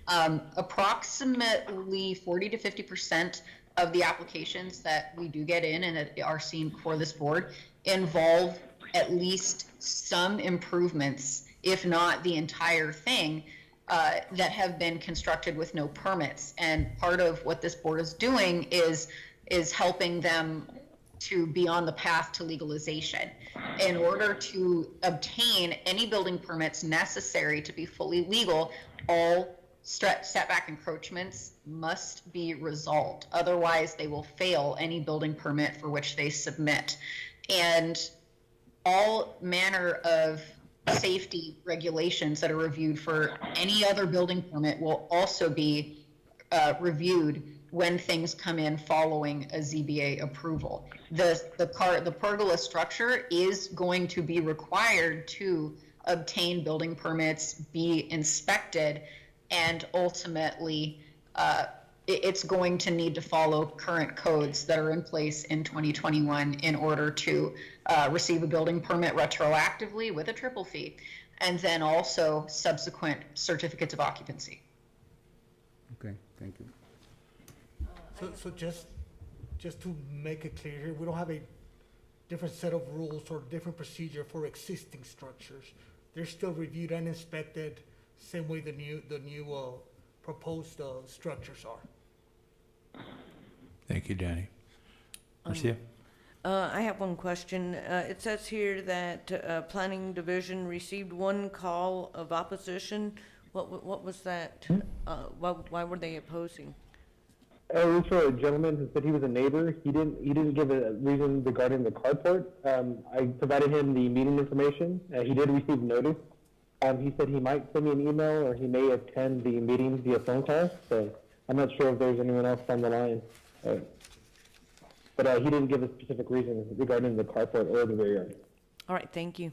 Approximately 40 to 50% of the applications that we do get in and that are seen before this board involve at least some improvements, if not the entire thing, that have been constructed with no permits. And part of what this board is doing is helping them to be on the path to legalization. In order to obtain any building permits necessary to be fully legal, all setback encroachments must be resolved. Otherwise, they will fail any building permit for which they submit. And all manner of safety regulations that are reviewed for any other building permit will also be reviewed when things come in following a ZBA approval. The pergola structure is going to be required to obtain building permits, be inspected, and ultimately it's going to need to follow current codes that are in place in 2021 in order to receive a building permit retroactively with a triple fee, and then also subsequent certificates of occupancy. Okay, thank you. So just to make it clear here, we don't have a different set of rules or different procedure for existing structures. They're still reviewed and inspected same way the new proposed structures are. Thank you, Danny. Marcia? I have one question. It says here that Planning Division received one call of opposition. What was that? Why were they opposing? It was for a gentleman who said he was a neighbor. He didn't give a reason regarding the carport. I provided him the meeting information. He did receive notice. He said he might send me an email or he may attend the meeting via phone call. So I'm not sure if there's anyone else on the line. But he didn't give a specific reason regarding the carport or the rear yard. All right, thank you.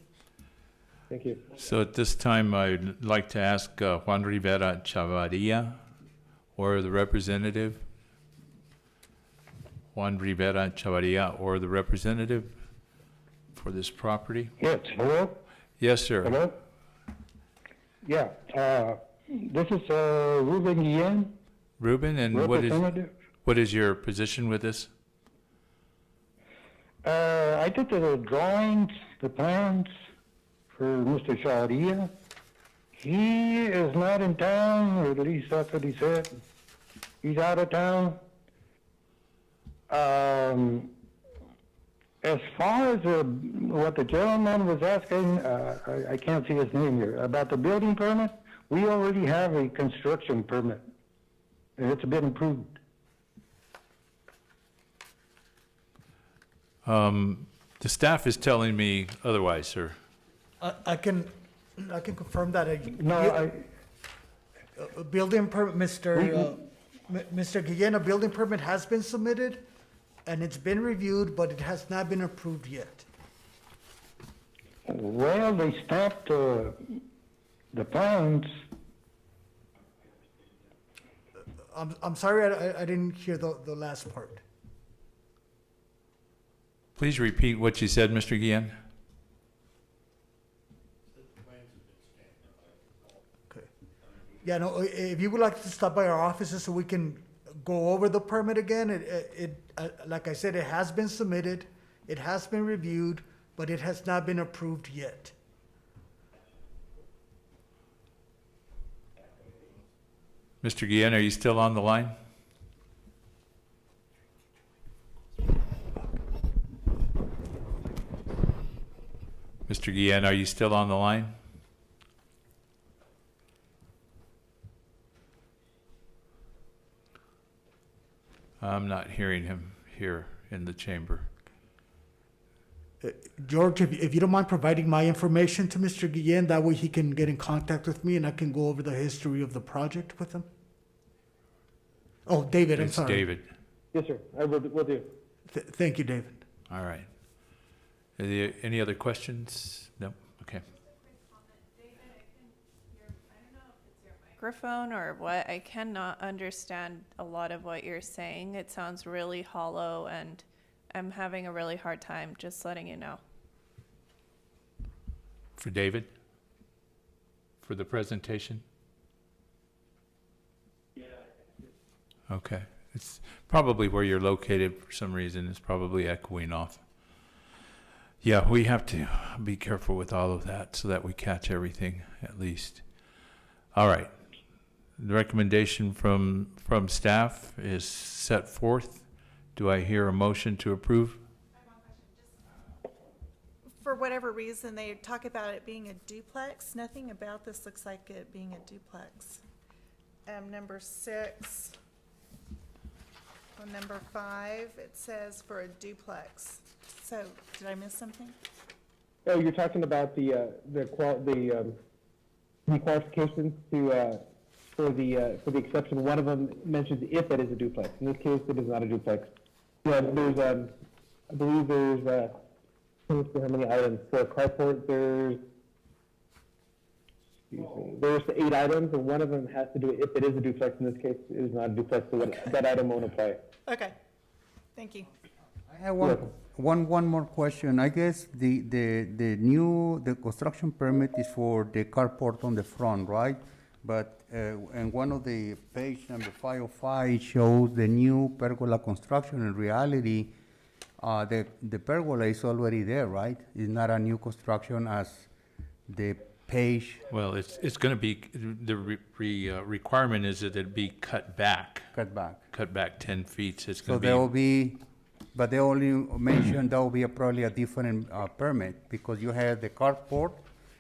Thank you. So at this time, I'd like to ask Juan Rivera Chavarria or the representative. Juan Rivera Chavarria or the representative for this property. Yes, hello? Yes, sir. Hello? Yeah, this is Ruben Guillen. Ruben, and Representative. what is your position with this? I did the drawings, the plans for Mr. Chavarria. He is not in town, or at least that's what he said. He's out of town. As far as what the gentleman was asking, I can't see his name here, about the building permit, we already have a construction permit. And it's been approved. The staff is telling me otherwise, sir. I can confirm that. A building permit, Mr. Guillen, a building permit has been submitted, and it's been reviewed, but it has not been approved yet. Well, they stamped the plans. I'm sorry, I didn't hear the last part. Please repeat what you said, Mr. Guillen. Okay. Yeah, no, if you would like to stop by our offices so we can go over the permit again, like I said, it has been submitted, it has been reviewed, but it has not been approved yet. Mr. Guillen, are you still on the line? Mr. Guillen, are you still on the line? I'm not hearing him here in the chamber. George, if you don't mind providing my information to Mr. Guillen, that way he can get in contact with me and I can go over the history of the project with him. Oh, David, I'm sorry. It's David. Yes, sir. I will do. Thank you, David. All right. Are there any other questions? No? Okay. Microphone or what? I cannot understand a lot of what you're saying. It sounds really hollow and I'm having a really hard time, just letting you know. For David? For the presentation? Okay. It's probably where you're located for some reason. It's probably echoing off. Yeah, we have to be careful with all of that so that we catch everything at least. All right. The recommendation from staff is set forth. Do I hear a motion to approve? For whatever reason, they talk about it being a duplex. Nothing about this looks like it being a duplex. Number 6. On number 5, it says for a duplex. So, did I miss something? Oh, you're talking about the qualifications for the exception. One of them mentions if it is a duplex. In this case, it is not a duplex. Yeah, there's I believe there's how many items for a carport? There's 8 items, and one of them has to do if it is a duplex. In this case, it is not a duplex, so that item won't apply. Okay, thank you. I have one more question. I guess the construction permit is for the carport on the front, right? But and one of the page number 505 shows the new pergola construction. In reality, the pergola is already there, right? It's not a new construction as the page. Well, it's going to be, the requirement is that it be cut back. Cut back. Cut back 10 feet. It's So going to be. there will be, but they only mentioned that will be probably a different permit because you have the carport,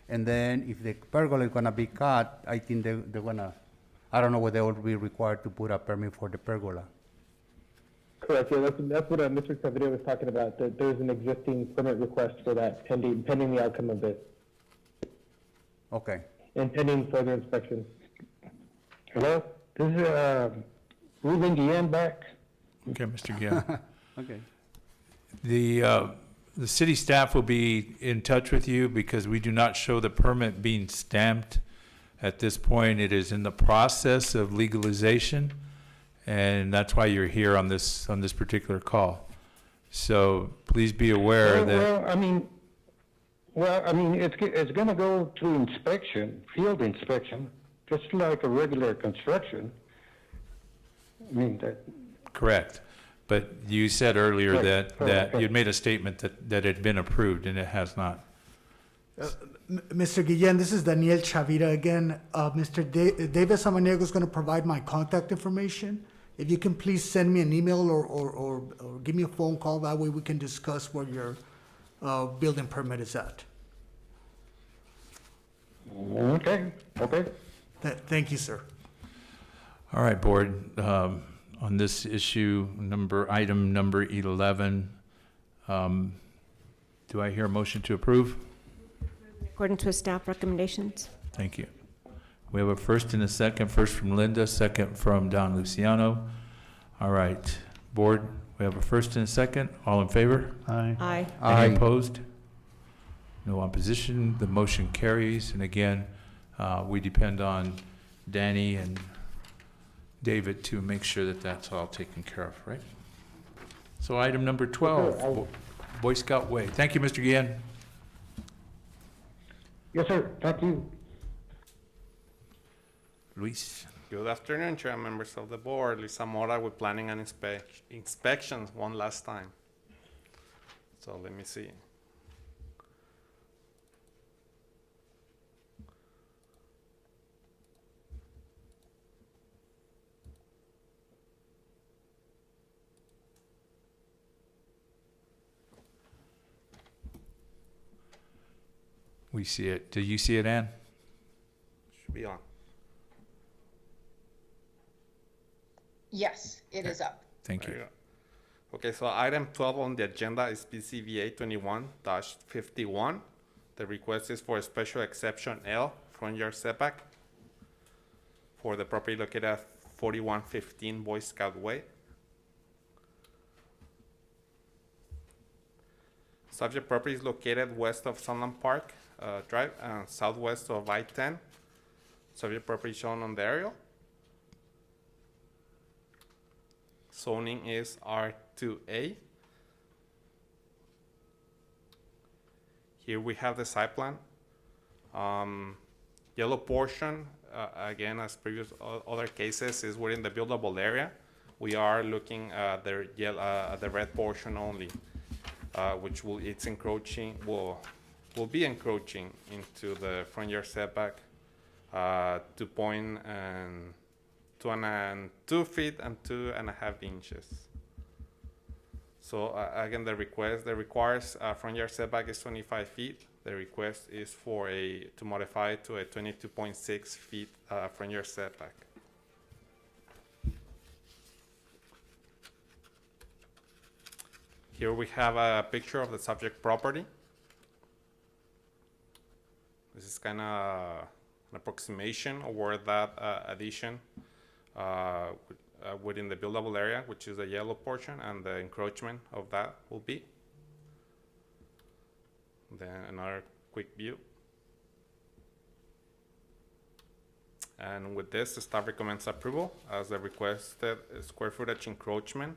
and then if the pergola is going to be cut, I think they're going to, I don't know whether they will be required to put a permit for the pergola. Correct. Yeah, that's what Mr. Cavito was talking about. That there's an existing permit request for that pending the outcome of this. Okay. And pending further inspection. Hello, this is Ruben Guillen back. Okay, Mr. Gill. Okay. The city staff will be in touch with you because we do not show the permit being stamped at this point. It is in the process of legalization, and that's why you're here on this particular call. So please be aware that. Well, I mean, it's going to go to inspection, field inspection, just like a regular construction. I mean that. Correct. But you said earlier Right. that you'd made a statement that it had been approved, and it has not. Mr. Guillen, this is Daniel Chavira again. Mr. David Samaniego is going to provide my contact information. If you can please send me an email or give me a phone call, that way we can discuss where your building permit is at. Okay. Thank you, sir. All right, board. On this issue, item number 11, do I hear a motion to approve? According to staff recommendations. Thank you. We have a first and a second. First from Linda, second from Don Luciano. All right, board, we have a first and a second. All in favor? Aye. Aye. Any opposed? No opposition. The motion carries. And again, we depend on Danny and David to make sure that that's all taken care of, right? So item number 12, Boy Scout Way. Thank you, Mr. Guillen. Yes, sir. Thank you. Luis. Good afternoon, Chair, members of the board. Lisa Mora with Planning and Inspections one last time. So let me see. We see it. Do you see it, Ann? Should be on. Yes, it is up. Thank There you. you go. Okay, so item 12 on the agenda is BCVA 21-51. The request is for a special exception L, front yard setback, for the property located at 4115 Boy Scout Way. Subject property is located west of Sunland Park Drive and southwest of I-10. Subject property shown on the aerial. Zoning is R2A. Here we have the site plan. Yellow portion, again, as previous other cases, is within the buildable area. We are looking at the red portion only, which will be encroaching into the front yard setback 2 feet and 2.5 inches. So again, the requires front yard setback is 25 feet. The request is to modify it to a 22.6 feet front yard setback. Here we have a picture of the subject property. This is kind of an approximation of where that addition within the buildable area, which is the yellow portion, and the encroachment of that will be. Then another quick view. And with this, the staff recommends approval as the requested square footage encroachment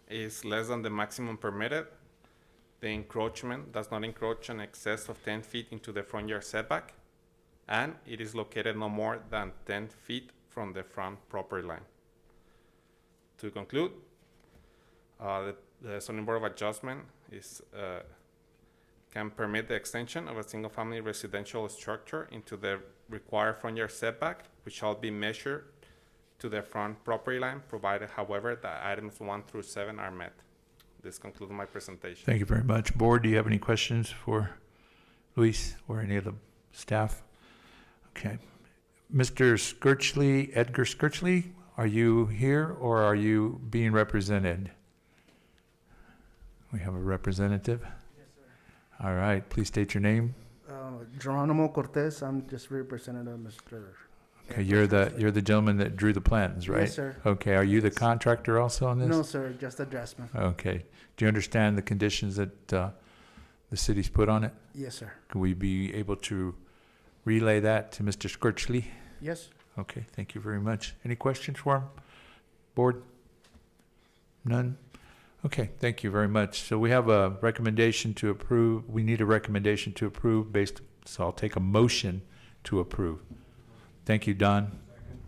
is less than the maximum permitted. The encroachment does not encroach in excess of 10 feet into the front yard setback, and it is located no more than 10 feet from the front property line. To conclude, the zoning board of adjustment can permit the extension of a single-family residential structure into the required front yard setback, which shall be measured to the front property line, provided, however, that items 1 through 7 are met. This concludes my presentation. Thank you very much. Board, do you have any questions for Luis or any of the staff? Okay. Mr. Skirchley, Edgar Skirchley, are you here or are you being represented? We have a representative. All right, please state your name. Geronimo Cortez, I'm just representative Mr. Okay, you're the gentleman that drew the plans, right? Yes, sir. Okay, are you the contractor also on this? No, sir, just a draftsman. Okay. Do you understand the conditions that the city's put on it? Yes, sir. Could we be able to relay that to Mr. Skirchley? Yes. Okay, thank you very much. Any questions for him? Board? None? Okay, thank you very much. So we have a recommendation to approve. We need a recommendation to approve so I'll take a motion to approve. Thank you, Don.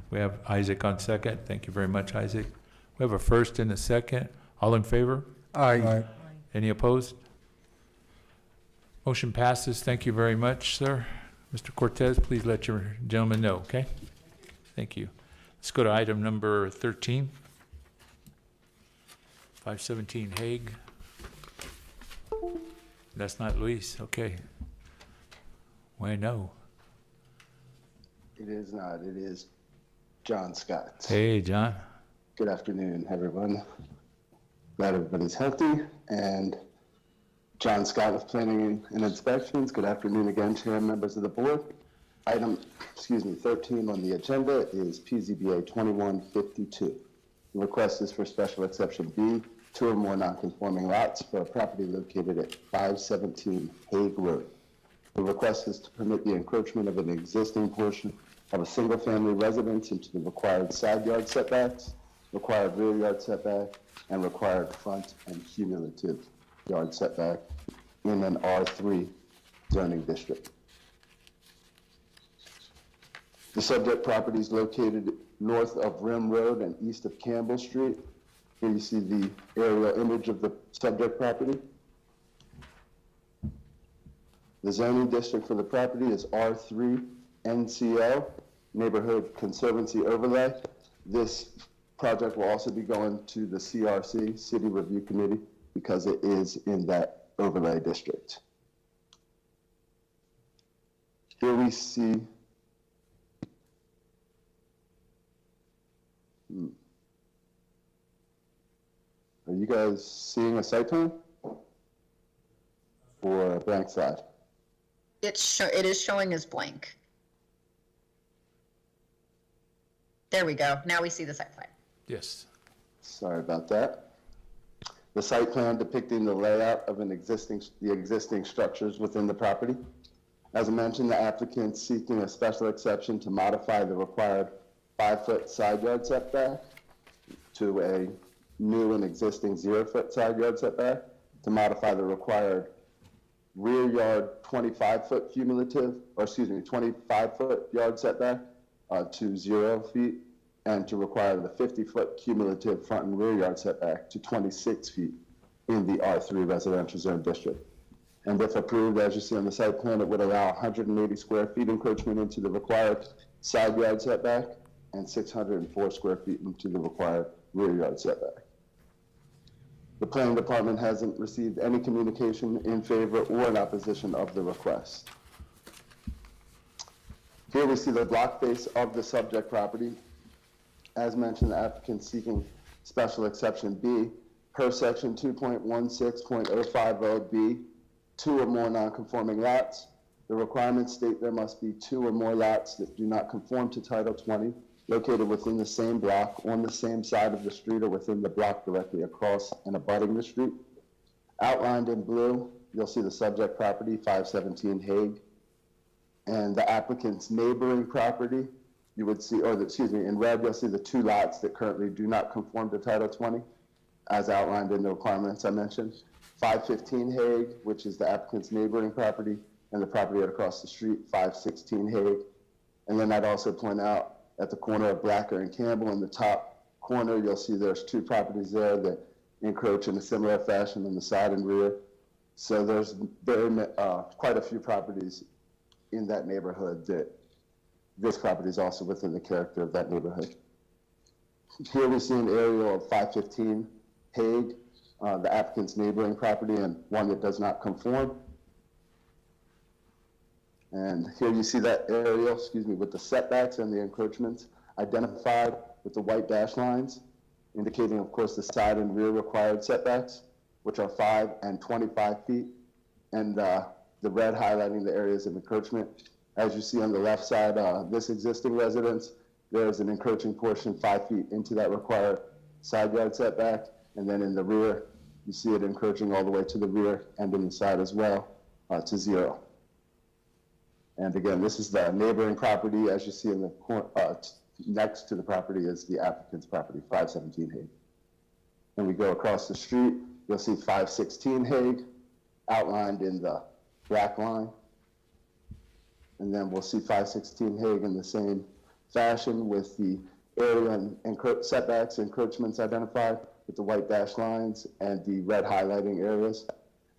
We have Isaac on second. Thank you very much, Isaac. We have a first and a second. All in favor? Aye. Any opposed? Motion passes. Thank you very much, sir. Mr. Cortez, please let your gentleman know, okay? Thank you. Let's go to item number 13. 517 Hague. That's not Luis, okay. Why no? It is not. It is John Scott. Hey, John. Good afternoon, everyone. Glad everybody's healthy. And John Scott with Planning and Inspections. Good afternoon again, Chair and members of the board. Item, 13 on the agenda is PZBA 2152. The request is for special exception B, 2 or more non-conforming lots for a property located at 517 Hague Road. The request is to permit the encroachment of an existing portion of a single-family residence into the required side yard setbacks, required rear yard setback, and required front and cumulative yard setback in an R3 zoning district. The subject property is located north of Rim Road and east of Campbell Street. Here you see the aerial image of the subject property. The zoning district for the property is R3 NCO, Neighborhood Conservancy Overlay. This project will also be going to the CRC, City Review Committee, because it is in that overlay district. Here we see Are you guys seeing a site plan or a blank slide? It is showing as blank. There we go. Now we see the site plan. Yes. Sorry about that. The site plan depicting the layout of the existing structures within the property. As I mentioned, the applicant seeking a special exception to modify the required 5-foot side yard setback to a new and existing 0-foot side yard setback, to modify the required rear yard 25-foot cumulative, or excuse me, 25-foot yard setback to 0 feet, and to require the 50-foot cumulative front and rear yard setback to 26 feet in the R3 residential zone district. And if approved, as you see on the site plan, it would allow 180 square feet encroachment into the required side yard setback and 604 square feet into the required rear yard setback. The planning department hasn't received any communication in favor or in opposition of the request. Here we see the block face of the subject property. As mentioned, the applicant seeking special exception B per section 2.16.050B, 2 or more non-conforming lots. The requirements state there must be 2 or more lots that do not conform to Title 20, located within the same block, on the same side of the street, or within the block directly across and abutting the street. Outlined in blue, you'll see the subject property, 517 Hague, and the applicant's neighboring property, you would see, or excuse me, in red, you'll see the 2 lots that currently do not conform to Title 20, as outlined in the requirements I mentioned. 515 Hague, which is the applicant's neighboring property, and the property across the street, 516 Hague. And then I'd also point out at the corner of Blacker and Campbell, in the top corner, you'll see there's 2 properties there that encroach in a similar fashion in the side and rear. So there's quite a few properties in that neighborhood that this property is also within the character of that neighborhood. Here we see an aerial of 515 Hague, the applicant's neighboring property, and one that does not conform. And here you see that aerial, excuse me, with the setbacks and the encroachments identified with the white dash lines, indicating, of course, the side and rear required setbacks, which are 5 and 25 feet, and the red highlighting the areas of encroachment. As you see on the left side, this existing residence, there is an encroaching portion 5 feet into that required side yard setback, and then in the rear, you see it encroaching all the way to the rear and in the side as well, to 0. And again, this is the neighboring property. As you see in the corner, next to the property is the applicant's property, 517 Hague. And we go across the street, you'll see 516 Hague outlined in the black line. And then we'll see 516 Hague in the same fashion with the area and setbacks, encroachments identified with the white dash lines and the red highlighting areas.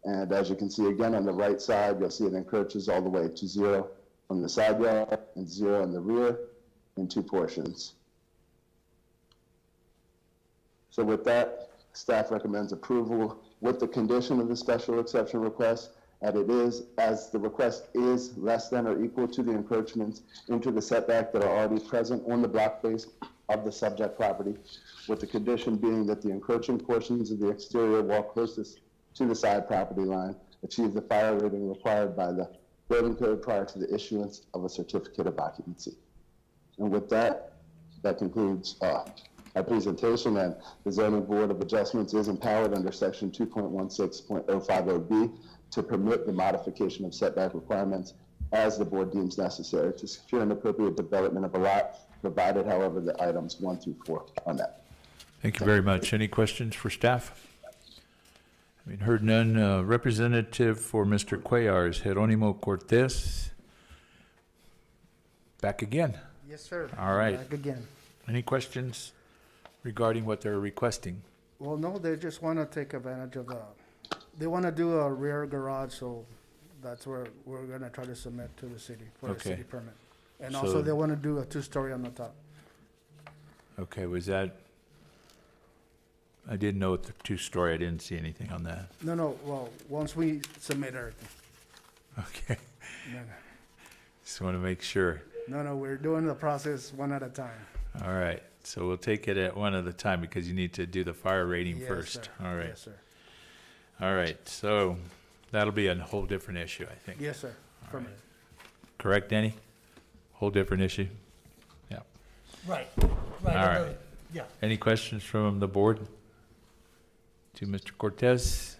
And as you can see again on the right side, you'll see it encroaches all the way to 0 on the side yard and 0 in the rear in 2 portions. So with that, staff recommends approval with the condition of the special exception request, and it is, as the request is less than or equal to the encroachments into the setback that are already present on the block face of the subject property, with the condition being that the encroaching portions of the exterior wall closest to the side property line achieve the fire rating required by the building code prior to the issuance of a certificate of occupancy. And with that, that concludes our presentation, and the Zoning Board of Adjustments is empowered under section 2.16.050B to permit the modification of setback requirements as the board deems necessary to secure an appropriate development of a lot, provided, however, the items 1 through 4 are met. Thank you very much. Any questions for staff? Heard none. Representative for Mr. Cuellar, Jeronimo Cortez. Back again. Yes, sir. All right. Back again. Any questions regarding what they're requesting? Well, no, they just want to take advantage of they want to do a rear garage, so that's where we're going to try to submit to the city for a city permit. And So- also they want to do a 2-story on the top. Okay, was that, I didn't know the 2-story, I didn't see anything on that. No, well, once we submit everything. Okay, No, just want to make sure. no, we're doing the process one at a time. All right, so we'll take it at one at a time because you need to do the fire rating Yes, first. sir. All right. Yes, sir. All right, so that'll be a whole different issue, I think. Yes, sir. For me. Correct, Danny? Whole different issue? Yeah. Right. All right. Yeah. Any questions from the board to Mr. Cortez?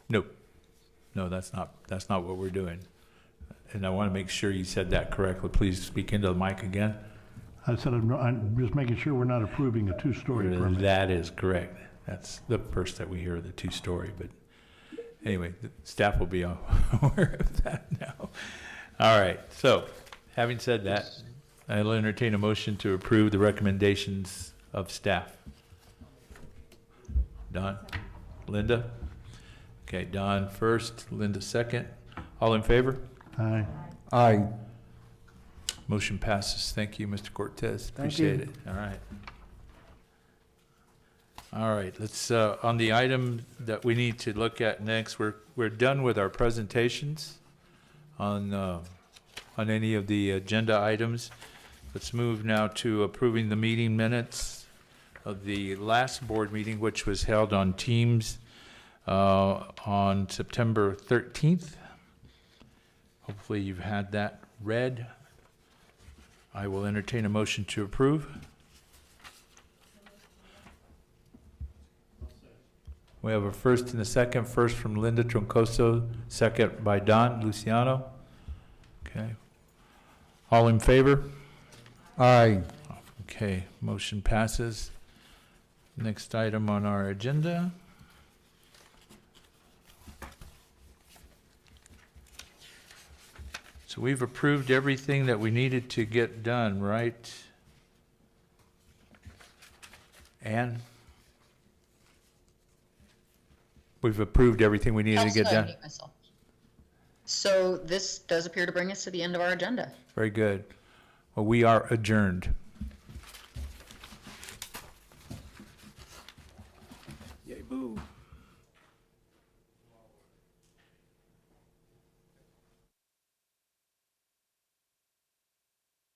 Nope. No, that's not what we're doing. And I want to make sure you said that correctly. Please speak into the mic again. I said, I'm just making sure we're not approving a 2-story permit. That is correct. That's the first that we hear, the 2-story, but Anyway, the staff will be aware of that now. All right, so, having said that, I'll entertain a motion to approve the recommendations of staff. Don? Linda? Okay, Don first, Linda second. All in favor? Aye. Aye. Motion passes. Thank you, Mr. Cortez. Thank you. Appreciate it. All right. All right, let's, on the item that we need to look at next, we're done with our presentations on any of the agenda items. Let's move now to approving the meeting minutes of the last board meeting, which was held on Teams on September 13th. Hopefully you've had that read. I will entertain a motion to approve. We have a first and a second. First from Linda Troncoso, second by Don Luciano. Okay. All in favor? Aye. Okay, motion passes. Next item on our agenda. So we've approved everything that we needed to get done, right? Ann? We've approved everything we needed to get Councilman, I done. mute myself. So this does appear to bring us to the end of our agenda. Very good. Well, we are adjourned. Yay, boo.